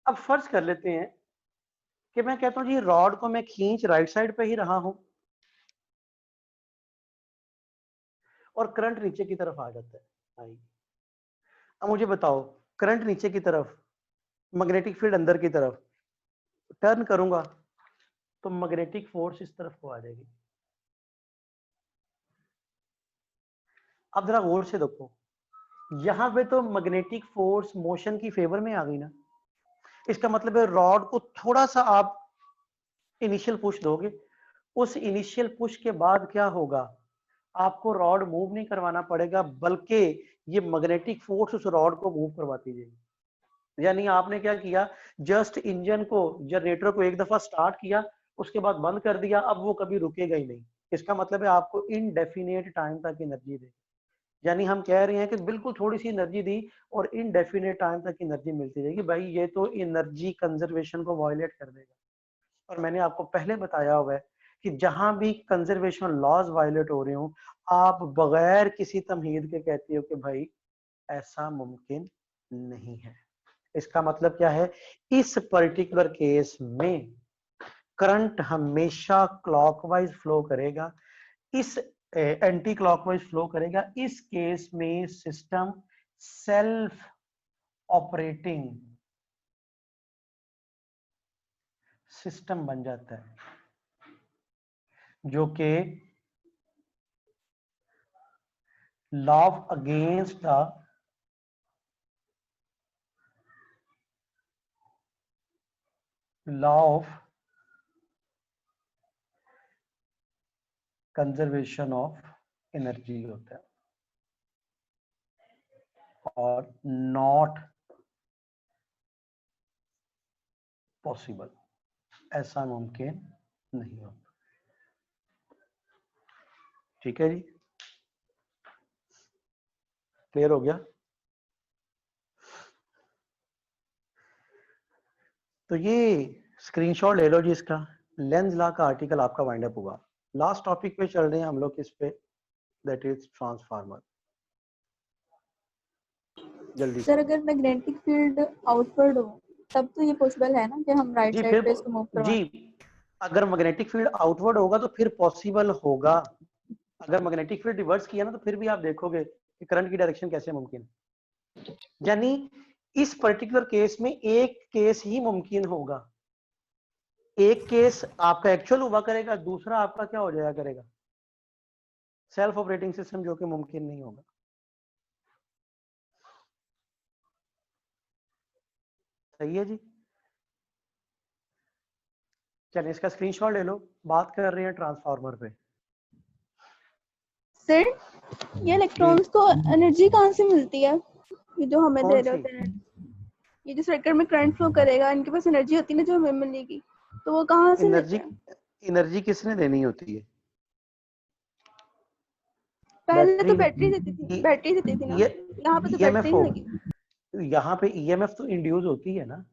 अब फर्ज कर लेते हैं कि मैं कहता हूं जी रॉड को मैं खींच राइट साइड पे ही रहा हूं और करंट नीचे की तरफ आ जाता है। आई, अब मुझे बताओ, करंट नीचे की तरफ, मैग्नेटिक फील्ड अंदर की तरफ, टर्न करूंगा तो मैग्नेटिक फोर्स इस तरफ को आ जाएगी। अब जरा गौर से देखो, यहां पे तो मैग्नेटिक फोर्स मोशन की फेवर में आ गई ना। इसका मतलब है रॉड को थोड़ा सा आप इनिशियल पुश दोगे, उस इनिशियल पुश के बाद क्या होगा, आपको रॉड मूव नहीं करवाना पड़ेगा, बल्कि ये मैग्नेटिक फोर्स उस रॉड को मूव करवाती जाएगी। यानी आपने क्या किया, जस्ट इंजन को, जनरेटर को एक दफा स्टार्ट किया, उसके बाद बंद कर दिया, अब वो कभी रुकेगा ही नहीं। इसका मतलब है आपको इनडेफिनेट टाइम तक एनर्जी दे, यानी हम कह रहे हैं कि बिल्कुल थोड़ी सी एनर्जी दी और इनडेफिनेट टाइम तक एनर्जी मिलती रहेगी। भाई ये तो एनर्जी कंजर्वेशन को वायलेट कर देगा। और मैंने आपको पहले बताया हुआ है कि जहां भी कंजर्वेशन लॉज वायलेट हो रहे हो, आप बगैर किसी तमहीद के कहते हो कि भाई ऐसा मुमकिन नहीं है। इसका मतलब क्या है, इस पर्टिकुलर केस में करंट हमेशा क्लॉकवाइज फ्लो करेगा, इस एंटी क्लॉकवाइज फ्लो करेगा। इस केस में सिस्टम सेल्फ ऑपरेटिंग सिस्टम बन जाता है, जो कि law of against the law of conservation of energy होता है और नॉट पॉसिबल, ऐसा मुमकिन नहीं होता। ठीक है जी, क्लियर हो गया। तो ये स्क्रीनशॉट ले लो जी, इसका लेंज लॉ का आर्टिकल आपका वाइंड अप हुआ। लास्ट टॉपिक पे चल रहे हैं हम लोग किस पे, दैट इज ट्रांसफार्मर। जल्दी सर अगर मैग्नेटिक फील्ड आउटवर्ड हो तब तो ये पॉसिबल है ना कि हम राइट जी, साइड फिर पे इसको मूव करवाएं। जी, अगर मैग्नेटिक फील्ड आउटवर्ड होगा तो फिर पॉसिबल होगा। अगर मैग्नेटिक फील्ड रिवर्स किया ना तो फिर भी आप देखोगे कि करंट की डायरेक्शन कैसे मुमकिन है। यानी इस पर्टिकुलर केस में एक केस ही मुमकिन होगा, एक केस आपका एक्चुअल हुआ करेगा, दूसरा आपका क्या हो जाया करेगा, सेल्फ ऑपरेटिंग सिस्टम, जो कि मुमकिन नहीं होगा। सही है जी, चलिए इसका स्क्रीनशॉट ले लो। बात कर रहे हैं ट्रांसफार्मर पे। सर ये इलेक्ट्रॉन्स को एनर्जी कहाँ से मिलती है, ये जो हमें दे कौन रहे सी होते हैं, ये जो सर्किट में करंट फ्लो करेगा, इनके पास एनर्जी होती है ना जो हमें मिलेगी, तो वो कहाँ से लेते एनर्जी, हैं? एनर्जी किसने देनी होती है? पहले तो बैटरी, बैटरी देती थी ना, ये यहाँ पे तो बैटरी ईएमएफ नहीं हो, लगी। यहाँ पे ईएमएफ तो इंड्यूस होती है ना।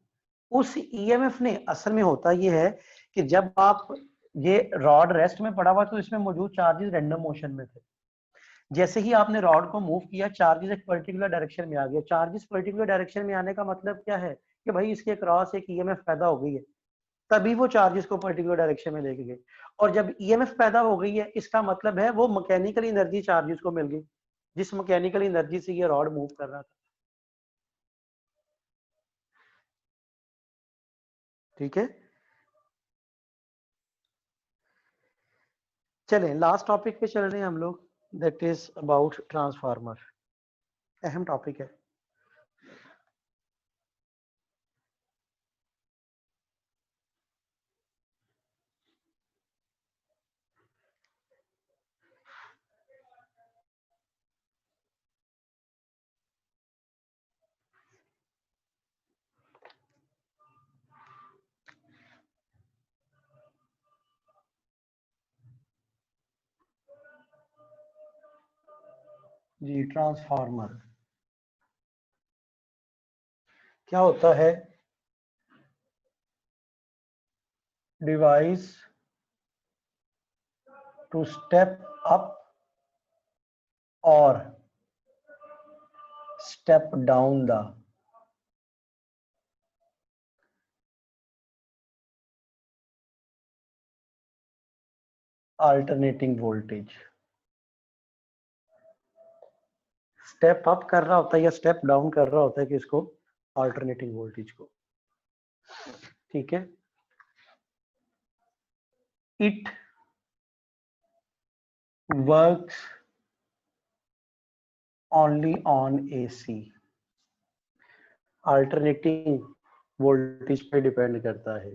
उस ईएमएफ ने, असल में होता ये है कि जब आप, ये रॉड रेस्ट में पड़ा हुआ तो इसमें मौजूद चार्जेस रैंडम मोशन में थे। जैसे ही आपने रॉड को मूव किया, चार्जेस एक पर्टिकुलर डायरेक्शन में आ गया। चार्जेस पर्टिकुलर डायरेक्शन में आने का मतलब क्या है कि भाई इसके क्रॉस एक ईएमएफ पैदा हो गई है, तभी वो चार्जेस को पर्टिकुलर डायरेक्शन में लेके गए। और जब ईएमएफ पैदा हो गई है, इसका मतलब है वो मैकेनिकल एनर्जी चार्जेस को मिल गई, जिस मैकेनिकल एनर्जी से ये रॉड मूव कर रहा था। ठीक है, चलें लास्ट टॉपिक पे चल रहे हैं हम लोग, दैट इज अबाउट ट्रांसफार्मर। अहम टॉपिक है। जी, ट्रांसफार्मर क्या होता है? डिवाइस टू स्टेप अप और step down the alternating voltage. Step up कर रहा होता है या स्टेप डाउन कर रहा होता है कि इसको अल्टरनेटिंग वोल्टेज को, ठीक है। It works only on AC, alternating voltage पे डिपेंड करता है।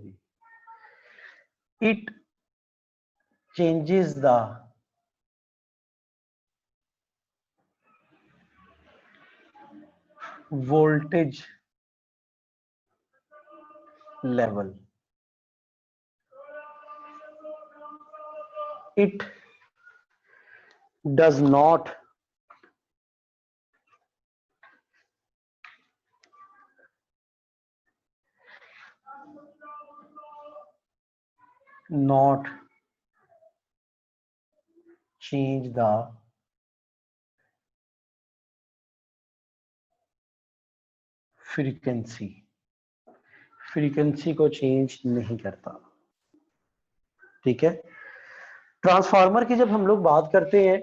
It changes the voltage level. It does not change the frequency, frequency को चेंज नहीं करता, ठीक है। ट्रांसफार्मर की जब हम लोग बात करते हैं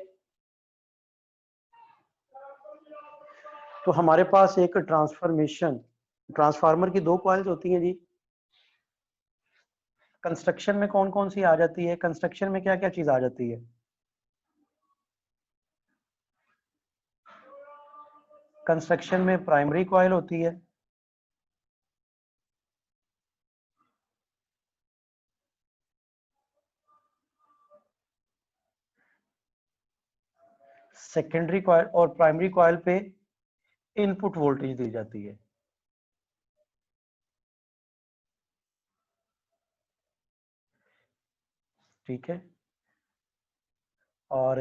तो हमारे पास एक ट्रांसफार्मर की दो कॉइल्स होती हैं जी। कंस्ट्रक्शन में कौन कौन सी आ जाती है, कंस्ट्रक्शन में क्या क्या चीज आ जाती है? कंस्ट्रक्शन में प्राइमरी कॉइल होती है, सेकेंडरी कॉइल और प्राइमरी कॉइल पे इनपुट वोल्टेज दी जाती है, ठीक है। और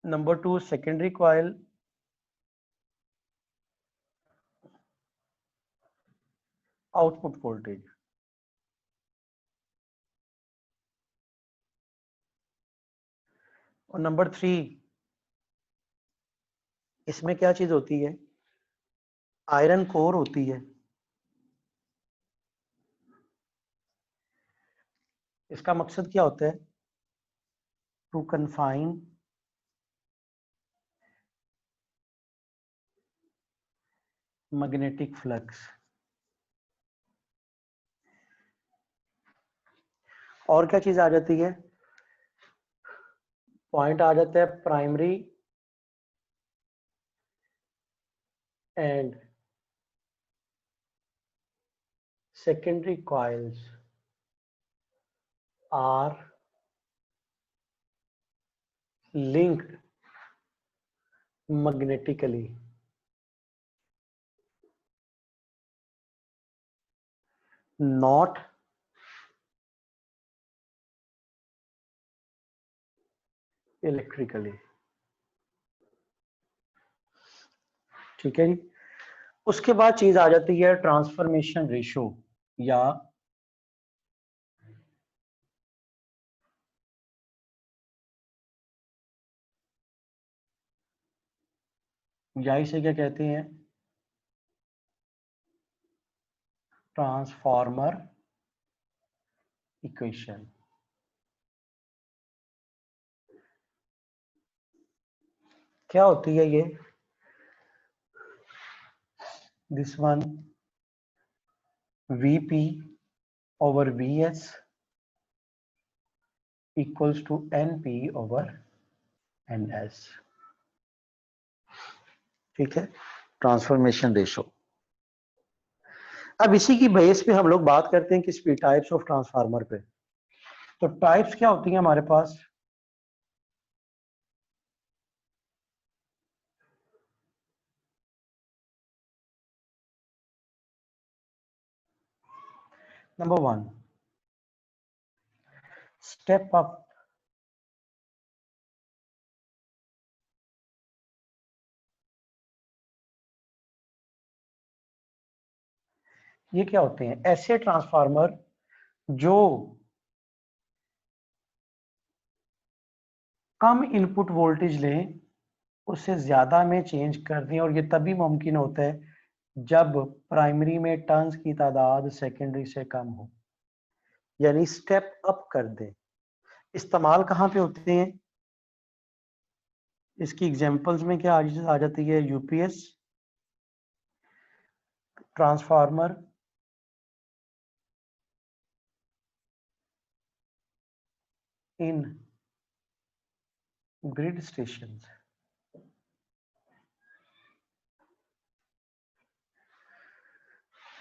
number 2 secondary coil output voltage, और नंबर 3 इसमें क्या चीज होती है? आयरन कोर होती है। इसका मकसद क्या होता है? To confine magnetic flux. और क्या चीज आ जाती है? पॉइंट आ जाता है primary and secondary coils are linked magnetically, not electrically, ठीक है जी। उसके बाद चीज आ जाती है ट्रांसफॉर्मेशन रेशो, या इसे क्या कहते हैं? Transformer equation. क्या होती है ये? This one Vp over Vs equals to Np over Ns, ठीक है, ट्रांसफॉर्मेशन रेशो। अब इसी की बेस पे हम लोग बात करते हैं किस टाइप्स ऑफ ट्रांसफार्मर पे। तो टाइप्स क्या होती हैं हमारे पास? नंबर 1 स्टेप अप, ये क्या होते हैं? ऐसे ट्रांसफार्मर जो कम इनपुट वोल्टेज लें, उससे ज्यादा में चेंज कर दें, और ये तभी मुमकिन होता है जब प्राइमरी में टर्न्स की तादाद सेकेंडरी से कम हो, यानी स्टेप अप कर दें। इस्तेमाल कहाँ पे होते हैं? इसकी एग्जांपल्स में क्या आ जाती है? यूपीएस, ट्रांसफार्मर, इन ग्रिड स्टेशंस।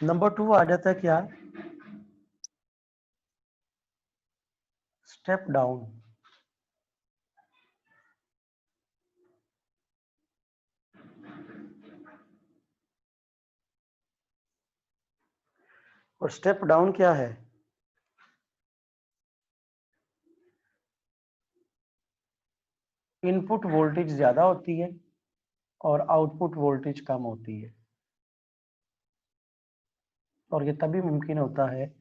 नंबर 2 आ जाता है क्या? Step down. और स्टेप डाउन क्या है? इनपुट वोल्टेज ज्यादा होती है और आउटपुट वोल्टेज कम होती है, और ये तभी मुमकिन होता है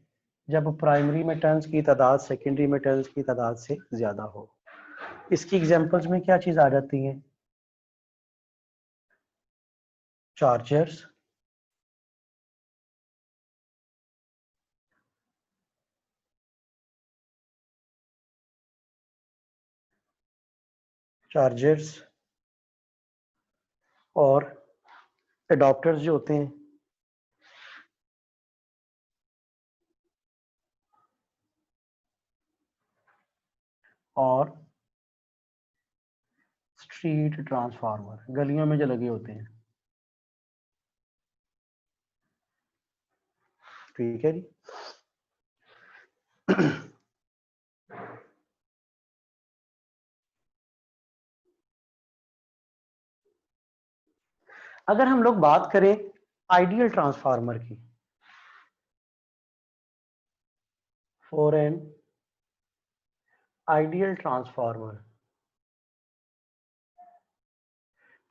जब प्राइमरी में टर्न्स की तादाद सेकेंडरी में टर्न्स की तादाद से ज्यादा हो। इसकी एग्जांपल्स में क्या चीज आ जाती है? चार्जर्स, और एडाप्टर्स जो होते हैं, और स्ट्रीट ट्रांसफार्मर गलियों में जो लगे होते हैं। ठीक है जी। अगर हम लोग बात करें आइडियल ट्रांसफार्मर की, फॉर एन आइडियल ट्रांसफार्मर,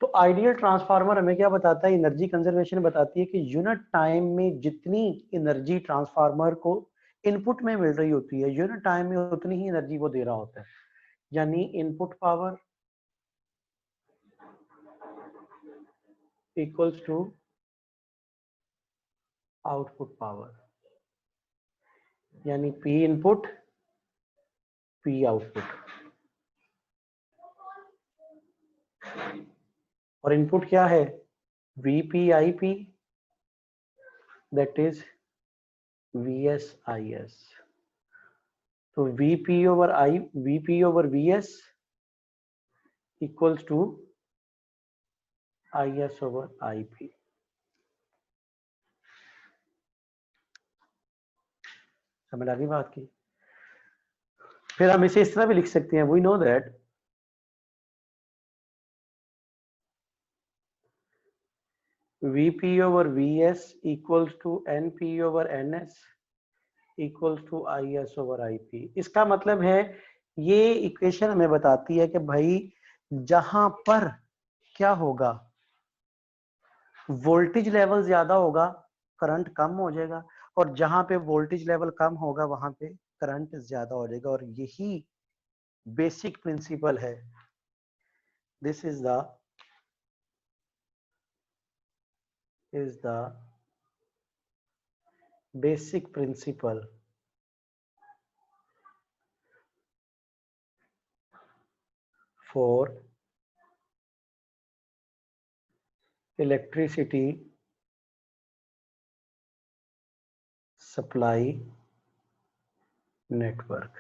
तो आइडियल ट्रांसफार्मर हमें क्या बताता है? एनर्जी कंजर्वेशन बताती है कि यूनिट टाइम में जितनी एनर्जी ट्रांसफार्मर को इनपुट में मिल रही होती है, यूनिट टाइम में उतनी ही एनर्जी वो दे रहा होता है। यानी input power equals to output power, यानी P इनपुट P आउटपुट। और इनपुट क्या है? VP/IP, that is VS/IS। तो VP/VS इक्वल्स टू IS/IP। समझ आ गई बात की? फिर हम इसे इस तरह भी लिख सकते हैं, we know that VP/VS equals to NP/NS equals to IS/IP। इसका मतलब है ये इक्वेशन हमें बताती है कि भाई जहां पर क्या होगा, वोल्टेज लेवल ज्यादा होगा करंट कम हो जाएगा, और जहां पे वोल्टेज लेवल कम होगा वहां पे करंट ज्यादा हो जाएगा। और यही बेसिक प्रिंसिपल है। This is the basic principle for electricity supply network।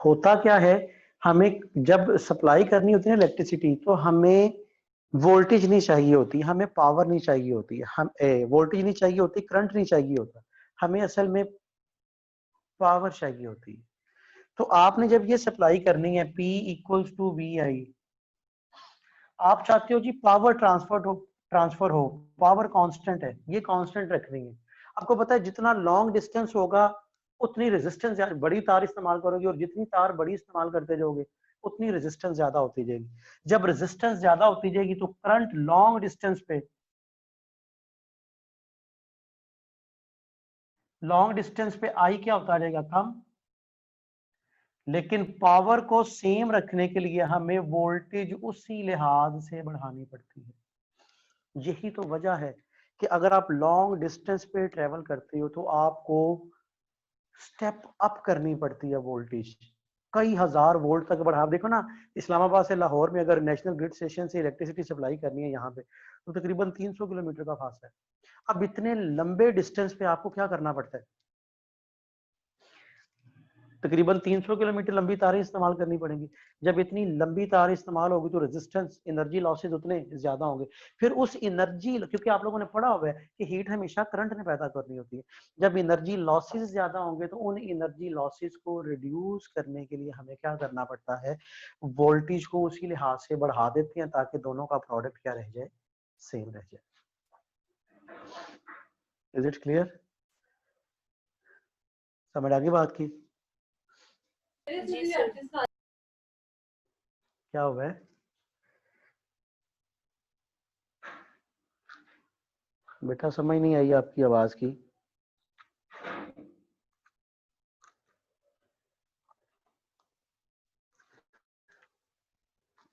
होता क्या है, हमें जब सप्लाई करनी होती है ना इलेक्ट्रिसिटी, तो हमें वोल्टेज नहीं चाहिए होती, हमें पावर नहीं चाहिए होती, हम वोल्टेज नहीं चाहिए होती, करंट नहीं चाहिए होता, हमें असल में पावर चाहिए होती है। तो आपने जब ये सप्लाई करनी है P इक्वल्स टू VI, आप चाहते हो जी पावर ट्रांसफर हो, पावर कांस्टेंट है, ये कांस्टेंट रखनी है। आपको पता है जितना लॉन्ग डिस्टेंस होगा उतनी रेजिस्टेंस, बड़ी तार इस्तेमाल करोगे, और जितनी तार बड़ी इस्तेमाल करते जाओगे उतनी रेजिस्टेंस ज्यादा होती जाएगी। जब रेजिस्टेंस ज्यादा होती जाएगी तो करंट लॉन्ग डिस्टेंस पे आई क्या होता जाएगा? कम। लेकिन पावर को सेम रखने के लिए हमें वोल्टेज उसी लिहाज से बढ़ानी पड़ती है। यही तो वजह है कि अगर आप लॉन्ग डिस्टेंस पे ट्रेवल करते हो तो आपको स्टेप अप करनी पड़ती है वोल्टेज, कई हजार वोल्ट तक बढ़ा। देखो ना, इस्लामाबाद से लाहौर में अगर नेशनल ग्रिड स्टेशन से इलेक्ट्रिसिटी सप्लाई करनी है यहाँ पे, तो तकरीबन 300 किलोमीटर का फासला है। अब इतने लंबे डिस्टेंस पे आपको क्या करना पड़ता है, तकरीबन 300 किलोमीटर लंबी तारें इस्तेमाल करनी पड़ेंगी। जब इतनी लंबी तार इस्तेमाल होगी तो रेजिस्टेंस, एनर्जी लॉसेज उतने ज्यादा होंगे। फिर उस एनर्जी, क्योंकि आप लोगों ने पढ़ा हुआ है कि हीट हमेशा करंट ने पैदा करनी होती है, जब एनर्जी लॉसेज ज्यादा होंगे तो उन एनर्जी लॉसेज को रिड्यूस करने के लिए हमें क्या करना पड़ता है, वोल्टेज को उसी लिहाज से बढ़ा देते हैं ताकि दोनों का प्रोडक्ट क्या रह जाए, सेम रह जाए। Is it clear? समझ आ गई बात की? क्या हुआ है? बेटा समझ नहीं आई आपकी आवाज की।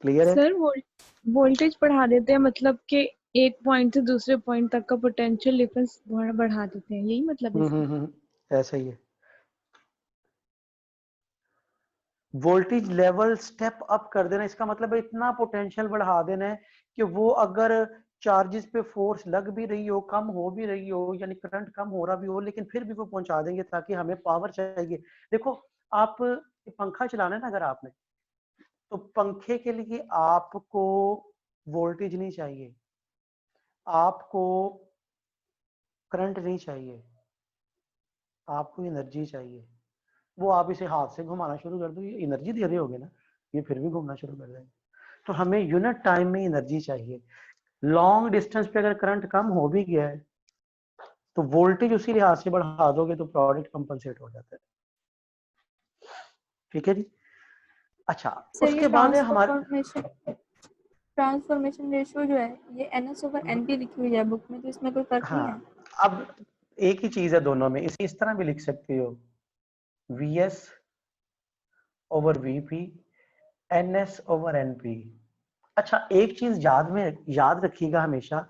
क्लियर है? सर वोल्टेज बढ़ा देते हैं, मतलब कि एक पॉइंट से दूसरे पॉइंट तक का पोटेंशियल डिफरेंस बढ़ा देते हैं, यही मतलब है इसका? ऐसा ही है। वोल्टेज लेवल स्टेप अप कर देना, इसका मतलब है इतना पोटेंशियल बढ़ा देना है कि वो अगर चार्जेस पे फोर्स लग भी रही हो, कम हो भी रही हो, यानी करंट कम हो रहा भी हो, लेकिन फिर भी वो पहुंचा देंगे ताकि हमें पावर चाहिए। देखो, आप पंखा चलाना है ना अगर आपने, तो पंखे के लिए आपको वोल्टेज नहीं चाहिए, आपको करंट नहीं चाहिए, आपको एनर्जी चाहिए। वो आप इसे हाथ से घुमाना शुरू कर दो, ये एनर्जी दे रहे होगे ना, ये फिर भी घूमना शुरू कर देंगे। तो हमें यूनिट टाइम में एनर्जी चाहिए। लॉन्ग डिस्टेंस पे अगर करंट कम हो भी गया है तो वोल्टेज उसी लिहाज से बढ़ा दोगे तो प्रोडक्ट कंपनसेट हो जाता है। ठीक है जी। अच्छा, सर ये उसके बाद है हमारे, ट्रांसफॉर्मेशन रेशियो जो है ये NS/NP लिखी हुई है बुक में, तो इसमें कोई फर्क नहीं है? हाँ, अब एक ही चीज है दोनों में, इसे इस तरह भी लिख सकते हो, VS/VP, NS/NP। अच्छा, एक चीज याद रखिएगा हमेशा,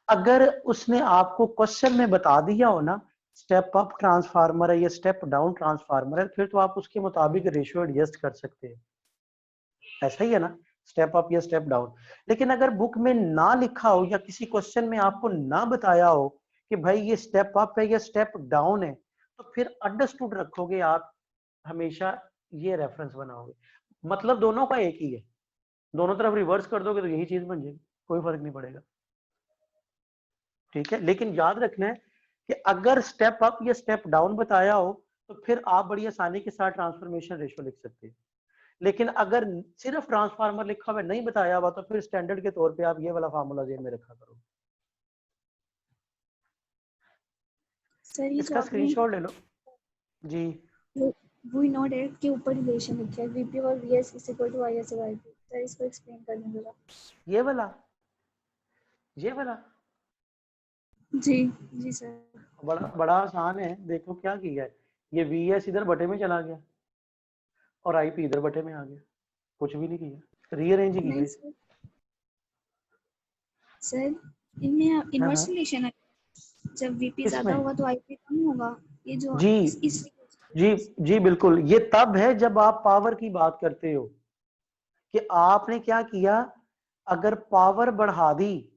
अगर उसने आपको क्वेश्चन में बता दिया हो ना स्टेप अप ट्रांसफार्मर है या स्टेप डाउन ट्रांसफार्मर है, फिर तो आप उसके मुताबिक रेशियो एडजस्ट कर सकते हैं, ऐसा ही है ना, स्टेप अप या स्टेप डाउन। लेकिन अगर बुक में ना लिखा हो या किसी क्वेश्चन में आपको ना बताया हो कि भाई ये स्टेप अप है या स्टेप डाउन है, तो फिर अंडरस्टूड रखोगे आप, हमेशा ये रेफरेंस बनाओगे, मतलब दोनों का एक ही है, दोनों तरफ रिवर्स कर दोगे तो यही चीज बन जाएगी, कोई फर्क नहीं पड़ेगा। ठीक है, लेकिन याद रखना है कि अगर स्टेप अप या स्टेप डाउन बताया हो तो फिर आप बड़ी आसानी के साथ ट्रांसफॉर्मेशन रेशियो लिख सकते हैं। लेकिन अगर सिर्फ ट्रांसफार्मर लिखा हुआ नहीं बताया हुआ तो फिर स्टैंडर्ड के तौर पे आप ये वाला फार्मूला जेब में रखा करो। सर ये इसका स्क्रीनशॉट ले लो जी। वी नो डेट के ऊपर रिलेशन लिखा है VP और VS is equal to IS/IP। Sir इसको एक्सप्लेन कर दें जरा। ये वाला जी जी सर। बड़ा बड़ा आसान है, देखो क्या किया है, ये VS इधर बटे में चला गया और IP इधर बटे में आ गया, कुछ भी नहीं किया, रीअरेंज ही किया। नहीं सर, सर इनमें हाँ इनवर्स हाँ, रिलेशन है, जब VP ज्यादा इसमें होगा तो IP कम होगा, ये जो जी इस जी जी बिल्कुल, ये तब है जब आप पावर की बात करते हो कि आपने क्या किया, अगर पावर बढ़ा दी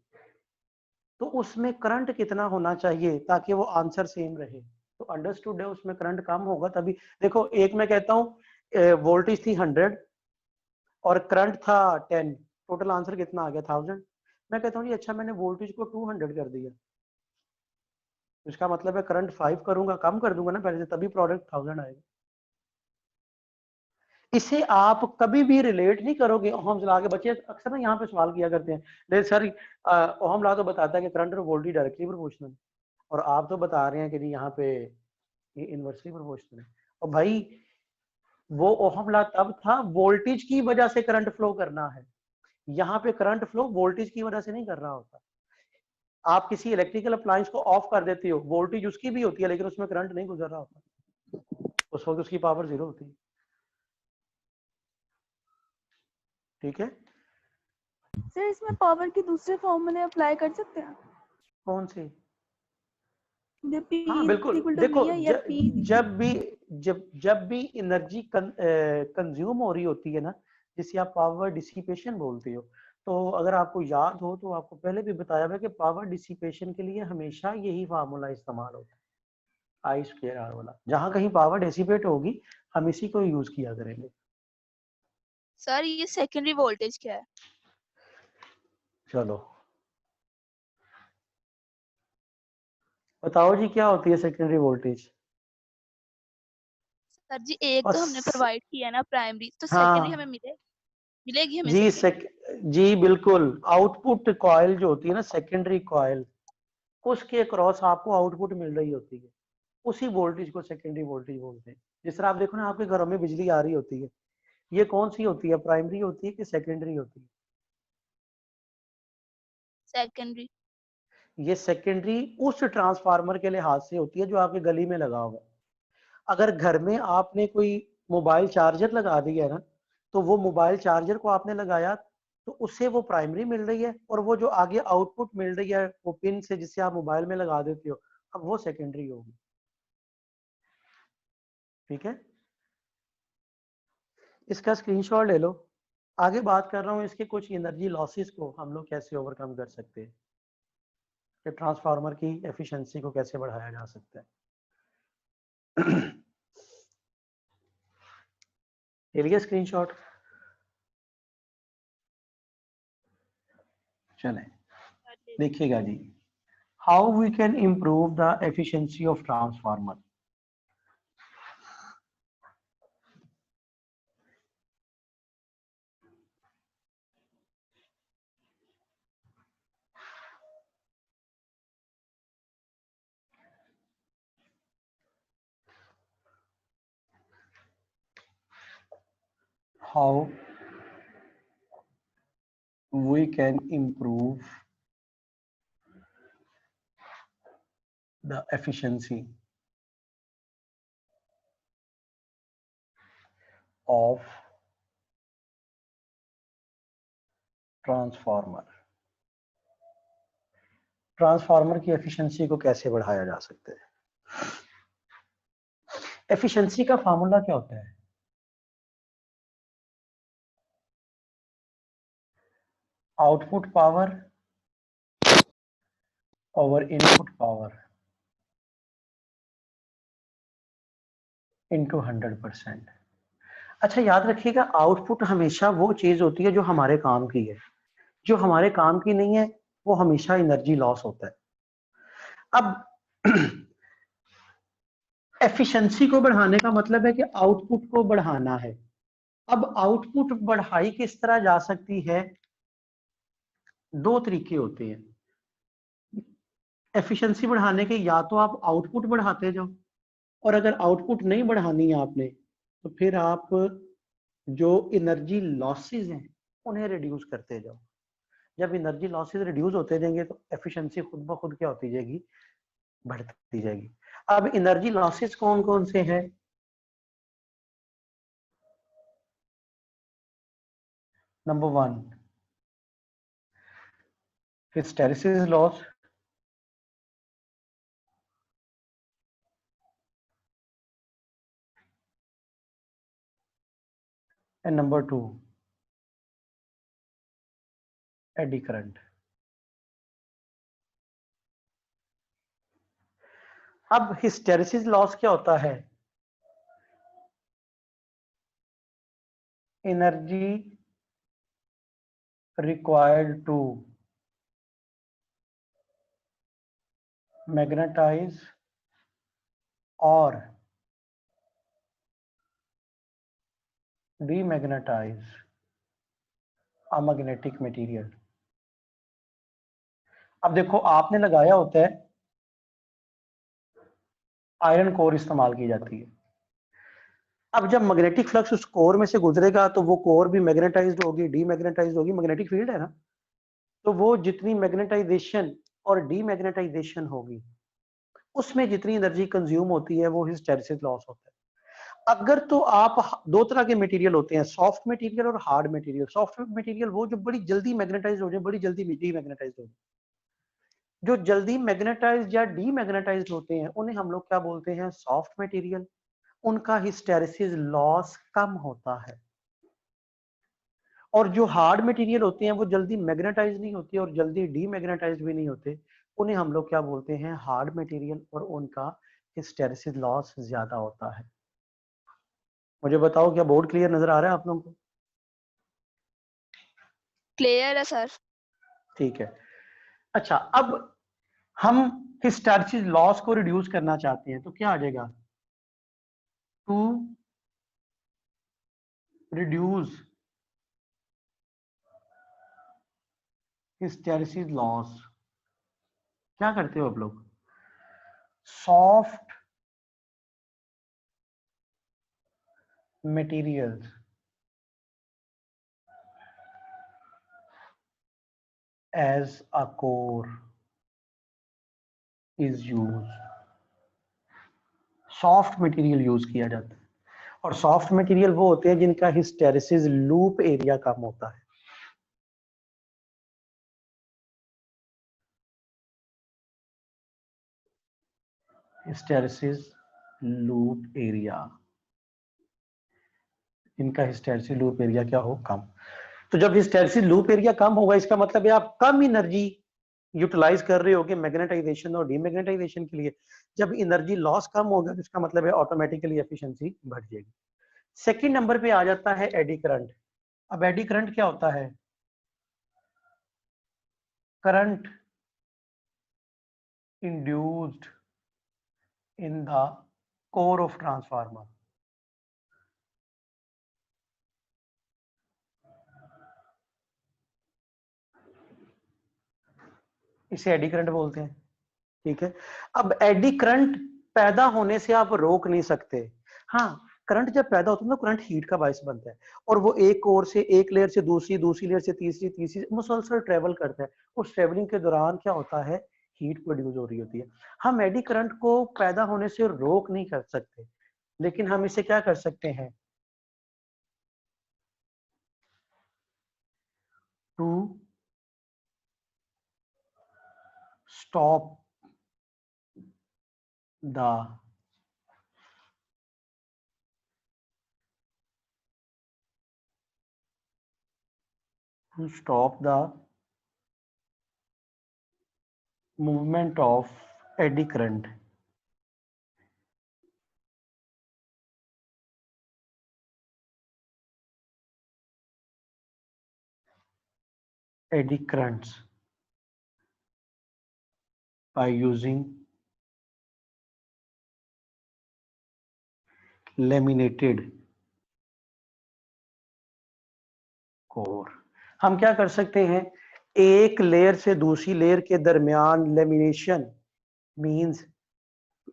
तो उसमें करंट कितना होना चाहिए ताकि वो आंसर सेम रहे, तो अंडरस्टूड है, उसमें करंट कम होगा तभी। देखो, एक मैं कहता हूँ वोल्टेज थी 100 और करंट था 10, टोटल आंसर कितना आ गया 1000। मैं कहता हूँ जी अच्छा, मैंने वोल्टेज को 200 कर दिया, इसका मतलब है करंट 5 करूंगा, कम कर दूंगा ना पहले से, तभी प्रोडक्ट 1000 आएगा। इसे आप कभी भी रिलेट नहीं करोगे ओहम्स लॉ के। बच्चे अक्सर ना यहाँ पे सवाल किया करते हैं, ले सर ओहम लॉ तो बताता है कि करंट और वोल्टेज डायरेक्टली प्रोपोर्शनल, और आप तो बता रहे हैं कि जी यहाँ पे ये इनवर्सली प्रोपोर्शनल है। और भाई वो ओहम लॉ तब था वोल्टेज की वजह से करंट फ्लो करना है, यहाँ पे करंट फ्लो वोल्टेज की वजह से नहीं कर रहा होता। आप किसी इलेक्ट्रिकल अप्लायंस को ऑफ कर देते हो, वोल्टेज उसकी भी होती है लेकिन उसमें करंट नहीं गुजर रहा होता, उस वक्त उसकी पावर 0 होती है। ठीक है, सर इसमें पावर के दूसरे फॉर्मूले अप्लाई कर सकते हैं? कौन सी? हाँ बिल्कुल, देखो जब भी एनर्जी कंज्यूम हो रही होती है ना, जिसे आप पावर डिसिपेशन बोलते हो, तो अगर आपको याद हो तो आपको पहले भी बताया हुआ है कि पावर डिसिपेशन के लिए हमेशा यही फार्मूला इस्तेमाल होता है, आई स्क्वायर आर वाला। जहां कहीं पावर डिसिपेट होगी हम इसी को यूज किया करेंगे। सर ये सेकेंडरी वोल्टेज क्या है? चलो बताओ जी, क्या होती है सेकेंडरी वोल्टेज? सर जी एक तो हमने प्रोवाइड किया ना प्राइमरी, तो सेकेंडरी हमें हाँ मिलेगी हमें जी सेकेंडरी। जी बिल्कुल, आउटपुट कॉइल जो होती है ना, सेकेंडरी कॉइल, उसके अक्रॉस आपको आउटपुट मिल रही होती है, उसी वोल्टेज को सेकेंडरी वोल्टेज बोलते हैं। जिस तरह आप देखो ना, आपके घरों में बिजली आ रही होती है, ये कौन सी होती है, प्राइमरी होती है कि सेकेंडरी होती है? सेकेंडरी। ये सेकेंडरी उस ट्रांसफार्मर के लिहाज से होती है जो आपके गली में लगा हुआ है। अगर घर में आपने कोई मोबाइल चार्जर लगा दिया है ना, तो वो मोबाइल चार्जर को आपने लगाया तो उससे वो प्राइमरी मिल रही है, और वो जो आगे आउटपुट मिल रही है वो पिन से जिससे आप मोबाइल में लगा देते हो, अब वो सेकेंडरी होगी। ठीक है, इसका स्क्रीनशॉट ले लो। आगे बात कर रहा हूँ इसके कुछ एनर्जी लॉसेस को हम लोग कैसे ओवरकम कर सकते हैं, कि ट्रांसफार्मर की एफिशिएंसी को कैसे बढ़ाया जा सकता है। ले लिया स्क्रीनशॉट? चलें देखिएगा जी, how we can improve the efficiency of transformer. How we can improve the efficiency of transformer. Transformer की एफिशिएंसी को कैसे बढ़ाया जा सकता है? एफिशिएंसी का फार्मूला क्या होता है? Output power over input power into 100%। अच्छा याद रखिएगा, आउटपुट हमेशा वो चीज होती है जो हमारे काम की है, जो हमारे काम की नहीं है वो हमेशा एनर्जी लॉस होता है। अब एफिशिएंसी को बढ़ाने का मतलब है कि आउटपुट को बढ़ाना है। अब आउटपुट बढ़ाई किस तरह जा सकती है? दो तरीके होते हैं एफिशिएंसी बढ़ाने के, या तो आप आउटपुट बढ़ाते जाओ, और अगर आउटपुट नहीं बढ़ानी है आपने तो फिर आप जो एनर्जी लॉसेस हैं उन्हें रिड्यूस करते जाओ। जब एनर्जी लॉसेस रिड्यूस होते जाएंगे तो एफिशिएंसी खुद ब खुद क्या होती जाएगी, बढ़ती जाएगी। अब एनर्जी लॉसेस कौन कौन से हैं? Number 1, hysteresis loss, and number 2, eddy current। अब हिस्टेरिसिस लॉस क्या होता है? एनर्जी रिक्वायर्ड टू मैग्नेटाइज और डीमैग्नेटाइज अ मैग्नेटिक मटेरियल। अब देखो आपने लगाया होता है, आयरन कोर इस्तेमाल की जाती है। अब जब मैग्नेटिक फ्लक्स उस कोर में से गुजरेगा तो वो कोर भी मैग्नेटाइज्ड होगी, डीमैग्नेटाइज्ड होगी, मैग्नेटिक फील्ड है ना, तो वो जितनी मैग्नेटाइजेशन और डीमैग्नेटाइजेशन होगी उसमें जितनी एनर्जी कंज्यूम होती है वो हिस्टेरिसिस लॉस होता है। अगर तो आप, दो तरह के मटेरियल होते हैं, सॉफ्ट मटेरियल और हार्ड मटेरियल। सॉफ्ट मटेरियल वो जो बड़ी जल्दी मैग्नेटाइज हो जाए, बड़ी जल्दी डीमैग्नेटाइज हो जाए, जो जल्दी मैग्नेटाइज्ड या डीमैग्नेटाइज्ड होते हैं उन्हें हम लोग क्या बोलते हैं, सॉफ्ट मटेरियल। उनका हिस्टेरेसिस लॉस कम होता है। और जो हार्ड मटेरियल होते हैं वो जल्दी मैग्नेटाइज नहीं होते और जल्दी डीमैग्नेटाइज भी नहीं होते, उन्हें हम लोग क्या बोलते हैं, हार्ड मटेरियल, और उनका हिस्टेरेसिस लॉस ज्यादा होता है। मुझे बताओ क्या बोर्ड क्लियर नजर आ रहा है आप लोगों को? क्लियर है सर। ठीक है। अच्छा, अब हम हिस्टेरेसिस लॉस को रिड्यूस करना चाहते हैं तो क्या आ जाएगा, टू रिड्यूस हिस्टेरेसिस लॉस क्या करते हो आप लोग, soft materials as a core is used। Soft material use किया जाता है, और सॉफ्ट मटेरियल वो होते हैं जिनका हिस्टेरेसिस लूप एरिया कम होता है। हिस्टेरेसिस लूप एरिया, इनका हिस्टेरेसिस लूप एरिया क्या हो, कम। तो जब हिस्टेरेसिस लूप एरिया कम होगा इसका मतलब है आप कम एनर्जी यूटिलाइज कर रहे होगे मैग्नेटाइजेशन और डीमैग्नेटाइजेशन के लिए। जब एनर्जी लॉस कम होगा तो इसका मतलब है ऑटोमेटिकली एफिशिएंसी बढ़ जाएगी। सेकंड नंबर पे आ जाता है एडी करंट। अब एडी करंट क्या होता है, current induced in the core of transformer. इसे एडी करंट बोलते हैं, ठीक है। अब एडी करंट पैदा होने से आप रोक नहीं सकते। हाँ, करंट जब पैदा होता है ना, करंट हीट का बायस बनता है और वो एक कोर से, एक लेयर से दूसरी, दूसरी लेयर से तीसरी, तीसरी मुसलसल ट्रेवल करता है। उस ट्रेवलिंग के दौरान क्या होता है, हीट प्रोड्यूस हो रही होती है। हम एडी करंट को पैदा होने से रोक नहीं कर सकते, लेकिन हम इसे क्या कर सकते हैं, to stop the movement of eddy current, eddy currents by using laminated core। हम क्या कर सकते हैं, एक लेयर से दूसरी लेयर के दरमियान लेमिनेशन मींस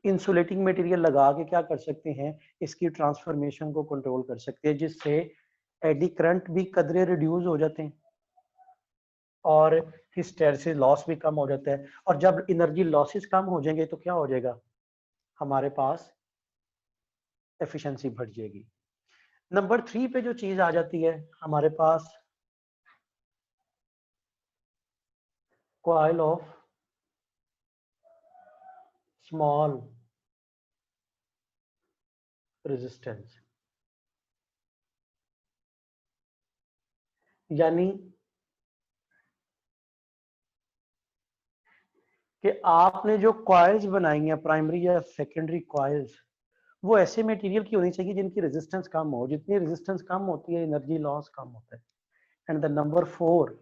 इंसुलेटिंग मटेरियल लगा के क्या कर सकते हैं, इसकी ट्रांसफॉर्मेशन को कंट्रोल कर सकते हैं, जिससे एडी करंट भी कदरे रिड्यूस हो जाते हैं और हिस्टेरेसिस लॉस भी कम हो जाता है। और जब एनर्जी लॉसेस कम हो जाएंगे तो क्या हो जाएगा, हमारे पास एफिशिएंसी बढ़ जाएगी। नंबर 3 पे जो चीज आ जाती है हमारे पास, कॉइल ऑफ स्मॉल रेजिस्टेंस, यानी कि आपने जो कॉइल्स बनाई हैं प्राइमरी या सेकेंडरी कॉइल्स, वो ऐसे मटेरियल की होनी चाहिए जिनकी रेजिस्टेंस कम हो। जितनी रेजिस्टेंस कम होती है एनर्जी लॉस कम होता है। And the number 4,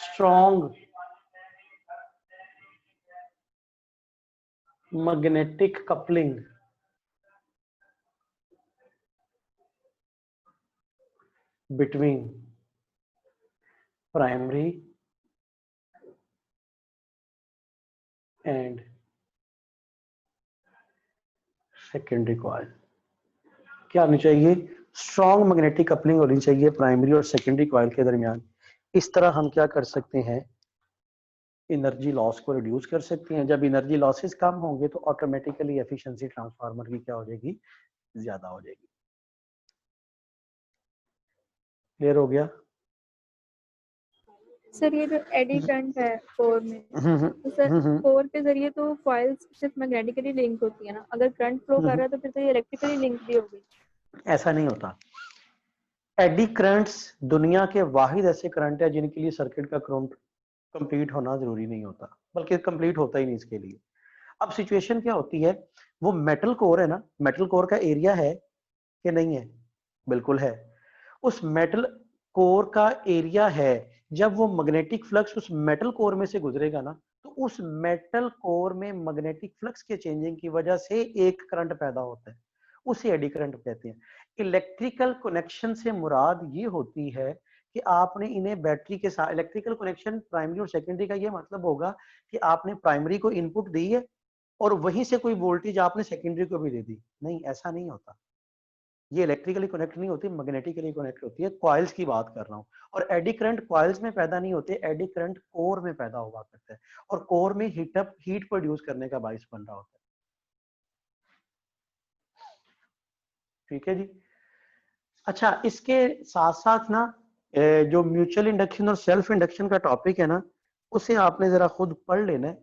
strong magnetic coupling between primary and secondary coil। क्या होनी चाहिए, स्ट्रॉन्ग मैग्नेटिक कपलिंग होनी चाहिए प्राइमरी और सेकेंडरी कॉइल के दरमियान। इस तरह हम क्या कर सकते हैं, एनर्जी लॉस को रिड्यूस कर सकते हैं। जब एनर्जी लॉसेस कम होंगे तो ऑटोमेटिकली एफिशिएंसी ट्रांसफार्मर की क्या हो जाएगी, ज्यादा हो जाएगी। क्लियर हो गया? सर ये जो एडी करंट है कोर में, तो सर कोर के जरिए तो कॉइल्स सिर्फ मैग्नेटिकली लिंक होती है ना, अगर करंट फ्लो कर रहा है तो फिर तो ये इलेक्ट्रिकली लिंक भी होगी। ऐसा नहीं होता। एडी करंट्स दुनिया के वाहिद ऐसे करंट है जिनके लिए सर्किट का करंट कंप्लीट होना जरूरी नहीं होता, बल्कि कंप्लीट होता ही नहीं इसके लिए। अब सिचुएशन क्या होती है, वो मेटल कोर है ना, मेटल कोर का एरिया है कि नहीं है? बिल्कुल है। उस मेटल कोर का एरिया है, जब वो मैग्नेटिक फ्लक्स उस मेटल कोर में से गुजरेगा ना, तो उस मेटल कोर में मैग्नेटिक फ्लक्स के चेंजिंग की वजह से एक करंट पैदा होता है, उसे एडी करंट कहते हैं। इलेक्ट्रिकल कनेक्शन से मुराद ये होती है कि आपने इन्हें बैटरी के साथ, इलेक्ट्रिकल कनेक्शन प्राइमरी और सेकेंडरी का ये मतलब होगा कि आपने प्राइमरी को इनपुट दी है और वहीं से कोई वोल्टेज आपने सेकेंडरी को भी दे दी। नहीं, ऐसा नहीं होता। ये इलेक्ट्रिकली कनेक्ट नहीं होती, मैग्नेटिकली कनेक्ट होती है। कॉइल्स की बात कर रहा हूँ। और एडी करंट कॉइल्स में पैदा नहीं होते, एडी करंट कोर में पैदा हुआ करता है और कोर में हीट प्रोड्यूस करने का बाइस बन रहा होता है। ठीक है जी। अच्छा, इसके साथ साथ ना जो म्यूचुअल इंडक्शन और सेल्फ इंडक्शन का टॉपिक है ना, उसे आपने जरा खुद पढ़ लेना है,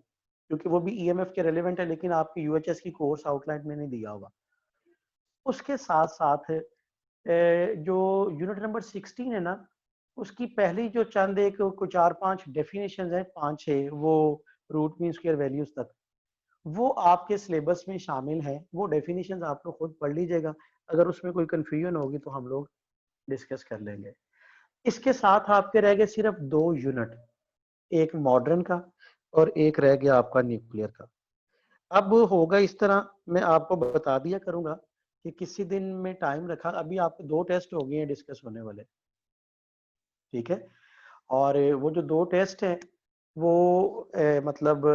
क्योंकि वो भी ईएमएफ के रेलेवेंट है, लेकिन आपकी यूएचएस की कोर्स आउटलाइन में नहीं दिया होगा। उसके साथ साथ जो यूनिट नंबर 16 है ना, उसकी पहली जो चंद एक कुछ 4-5 डेफिनेशंस हैं, 5-6, वो रूट मीन स्क्वायर वैल्यूज तक, वो आपके सिलेबस में शामिल है। वो डेफिनेशंस आप लोग खुद पढ़ लीजिएगा। अगर उसमें कोई कंफ्यूजन होगी तो हम लोग डिस्कस कर लेंगे। इसके साथ आपके रह गए सिर्फ 2 यूनिट, एक मॉडर्न का और एक रह गया आपका न्यूक्लियर का। अब होगा इस तरह, मैं आपको बता दिया करूंगा कि किसी दिन में टाइम रखा। अभी आपके 2 टेस्ट हो गए हैं डिस्कस होने वाले, ठीक है। और वो जो 2 टेस्ट हैं वो मतलब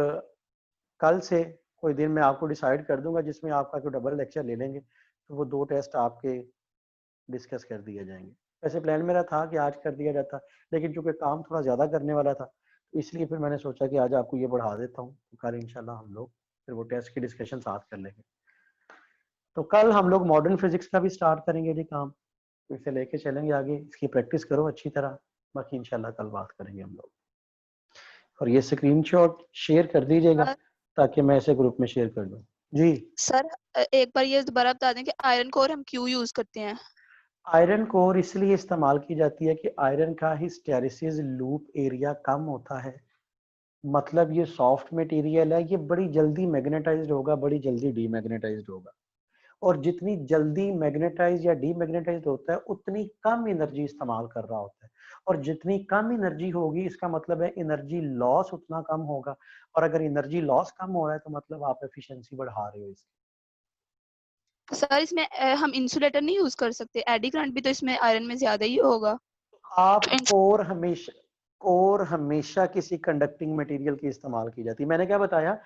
कल से कोई दिन मैं आपको डिसाइड कर दूंगा, जिसमें आपका कोई डबल लेक्चर ले लेंगे, तो वो 2 टेस्ट आपके डिस्कस कर दिए जाएंगे। वैसे प्लान मेरा था कि आज कर दिया जाता, लेकिन चूंकि काम थोड़ा ज़्यादा करने वाला था, तो इसलिए फिर मैंने सोचा कि आज आपको ये बढ़ा देता हूँ, तो कल इंशाल्लाह हम लोग फिर वो टेस्ट की डिस्कशन साथ कर लेंगे। तो कल हम लोग मॉडर्न फिजिक्स का भी स्टार्ट करेंगे जी काम, तो इसे लेके चलेंगे आगे। इसकी प्रैक्टिस करो अच्छी तरह, बाकी इंशाल्लाह कल बात करेंगे हम लोग। और ये स्क्रीनशॉट शेयर कर दीजिएगा सर ताकि मैं इसे ग्रुप में शेयर कर दूं। जी। सर एक बार ये दोबारा बता दें कि आयरन कोर हम क्यों यूज करते हैं? आयरन कोर इसलिए इस्तेमाल की जाती है कि आयरन का हिस्टेरिसिस लूप एरिया कम होता है। मतलब ये सॉफ्ट मटेरियल है, ये बड़ी जल्दी मैग्नेटाइज्ड होगा, बड़ी जल्दी डीमैग्नेटाइज्ड होगा। और जितनी जल्दी मैग्नेटाइज या डीमैग्नेटाइज्ड होता है, उतनी कम एनर्जी इस्तेमाल कर रहा होता है। और जितनी कम एनर्जी होगी, इसका मतलब है एनर्जी लॉस उतना कम होगा। और अगर एनर्जी लॉस कम हो रहा है, तो मतलब आप एफिशिएंसी बढ़ा रहे हो इसकी। सर इसमें हम इंसुलेटर नहीं यूज कर सकते? एडी करंट भी तो इसमें आयरन में ज्यादा ही होगा। आप तो कोर हमेशा किसी कंडक्टिंग मटेरियल की इस्तेमाल की जाती है। मैंने क्या बताया,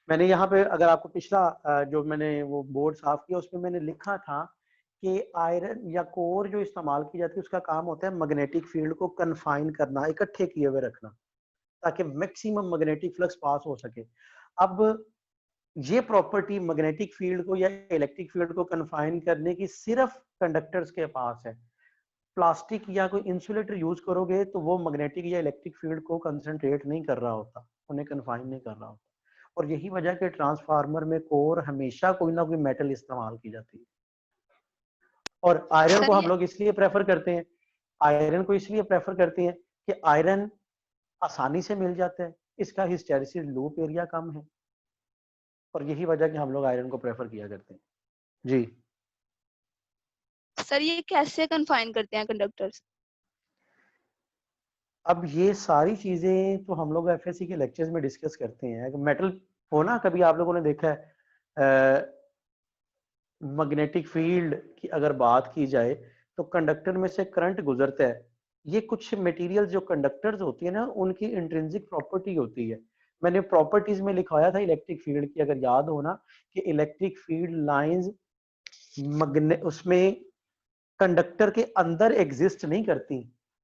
मैंने यहाँ पे अगर आपको पिछला जो मैंने वो बोर्ड साफ किया, उसमें मैंने लिखा था कि आयरन या कोर जो इस्तेमाल की जाती है, उसका काम होता है मैग्नेटिक फील्ड को कन्फाइन करना, इकट्ठे किए हुए रखना, ताकि मैक्सिमम मैग्नेटिक फ्लक्स पास हो सके। अब ये प्रॉपर्टी मैग्नेटिक फील्ड को या इलेक्ट्रिक फील्ड को कन्फाइन करने की सिर्फ कंडक्टर्स के पास है। प्लास्टिक या कोई इंसुलेटर यूज करोगे तो वो मैग्नेटिक या इलेक्ट्रिक फील्ड को कंसंट्रेट नहीं कर रहा होता, उन्हें कन्फाइन नहीं कर रहा होता। और यही वजह के ट्रांसफार्मर में कोर हमेशा कोई ना कोई मेटल इस्तेमाल की जाती है। और आयरन को सर हम ये लोग इसलिए प्रेफर करते हैं, आयरन को इसलिए प्रेफर करते हैं कि आयरन आसानी से मिल जाता है, इसका हिस्टेरिसिस लूप एरिया कम है। और यही वजह कि हम लोग आयरन को प्रेफर किया करते हैं। जी। सर ये कैसे कन्फाइन करते हैं कंडक्टर्स? अब ये सारी चीजें तो हम लोग एफएससी के लेक्चर्स में डिस्कस करते हैं। अगर मेटल हो ना, कभी आप लोगों ने देखा है मैग्नेटिक फील्ड की अगर बात की जाए, तो कंडक्टर में से करंट गुजरता है। ये कुछ मटेरियल जो कंडक्टर्स होती है ना, उनकी इंट्रिंसिक प्रॉपर्टी होती है। मैंने प्रॉपर्टीज में लिखवाया था इलेक्ट्रिक फील्ड की, अगर याद हो ना, कि इलेक्ट्रिक फील्ड लाइंस उसमें कंडक्टर के अंदर एग्जिस्ट नहीं करती,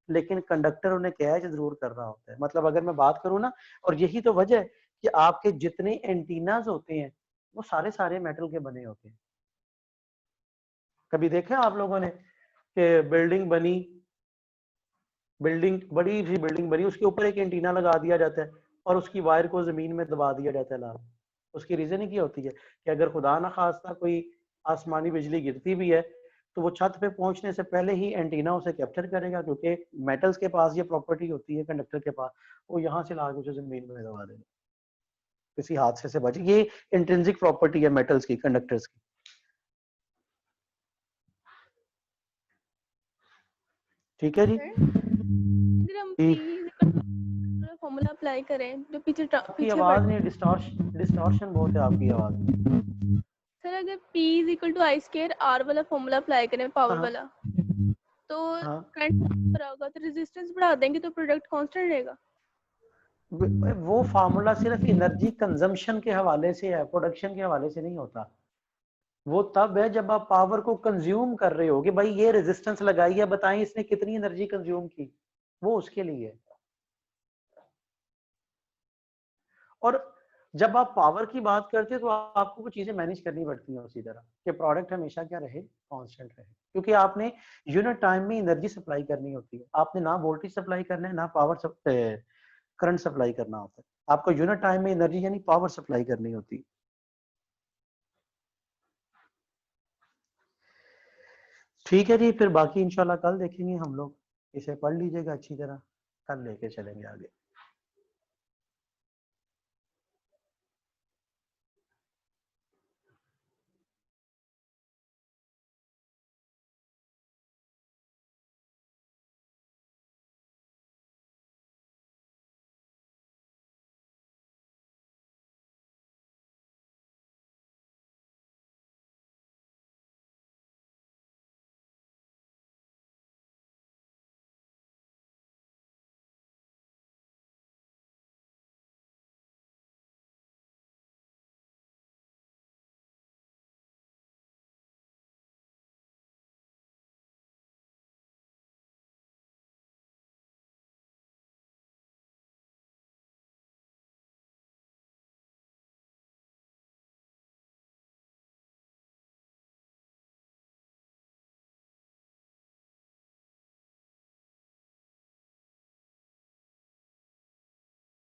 लेकिन कंडक्टर उन्हें कैच जरूर कर रहा होता है। मतलब अगर मैं बात करूं ना, और यही तो वजह है कि आपके जितने एंटीनाज होते हैं वो सारे सारे मेटल के बने होते हैं। कभी देखा आप लोगों ने कि बिल्डिंग बनी, बिल्डिंग, बड़ी सी बिल्डिंग बनी, उसके ऊपर एक एंटीना लगा दिया जाता है और उसकी वायर को जमीन में दबा दिया जाता है लाल। उसकी रीजन ही क्या होती है कि अगर खुदा ना खास्ता कोई आसमानी बिजली गिरती भी है तो वो छत पे पहुंचने से पहले ही एंटीना उसे कैप्चर करेगा, क्योंकि मेटल्स के पास ये प्रॉपर्टी होती है कंडक्टर के पास, वो यहाँ से लाके उसे जमीन में दबा देगा, किसी हादसे से बचे। ये इंट्रिंसिक प्रॉपर्टी है मेटल्स की, कंडक्टर्स की। ठीक है जी। अगर हम फॉर्मूला अप्लाई करें जो पीछे आपकी आवाज नहीं, डिस्टॉर्शन बहुत है आपकी आवाज में। सर अगर P is equal to I square R वाला फॉर्मूला अप्लाई करें पावर हाँ। वाला, तो हाँ। करंट बढ़ा होगा तो रेजिस्टेंस बढ़ा देंगे तो प्रोडक्ट कांस्टेंट रहेगा। वो फार्मूला सिर्फ एनर्जी कंजम्पशन के हवाले से है, प्रोडक्शन के हवाले से नहीं होता। वो तब है जब आप पावर को कंज्यूम कर रहे हो कि भाई ये रेजिस्टेंस लगाई है, बताएं इसने कितनी एनर्जी कंज्यूम की, वो उसके लिए है। और जब आप पावर की बात करते हैं तो आपको कुछ चीजें मैनेज करनी पड़ती हैं उसी तरह कि प्रोडक्ट हमेशा क्या रहे, कांस्टेंट रहे, क्योंकि आपने यूनिट टाइम में एनर्जी सप्लाई करनी होती है। आपने ना वोल्टेज सप्लाई करना है, ना पावर करंट सप्लाई करना होता है। आपको यूनिट टाइम में एनर्जी यानी पावर सप्लाई करनी होती है। ठीक है जी, फिर बाकी इंशाल्लाह कल देखेंगे हम लोग। इसे पढ़ लीजिएगा अच्छी तरह, कल लेके चलेंगे आगे।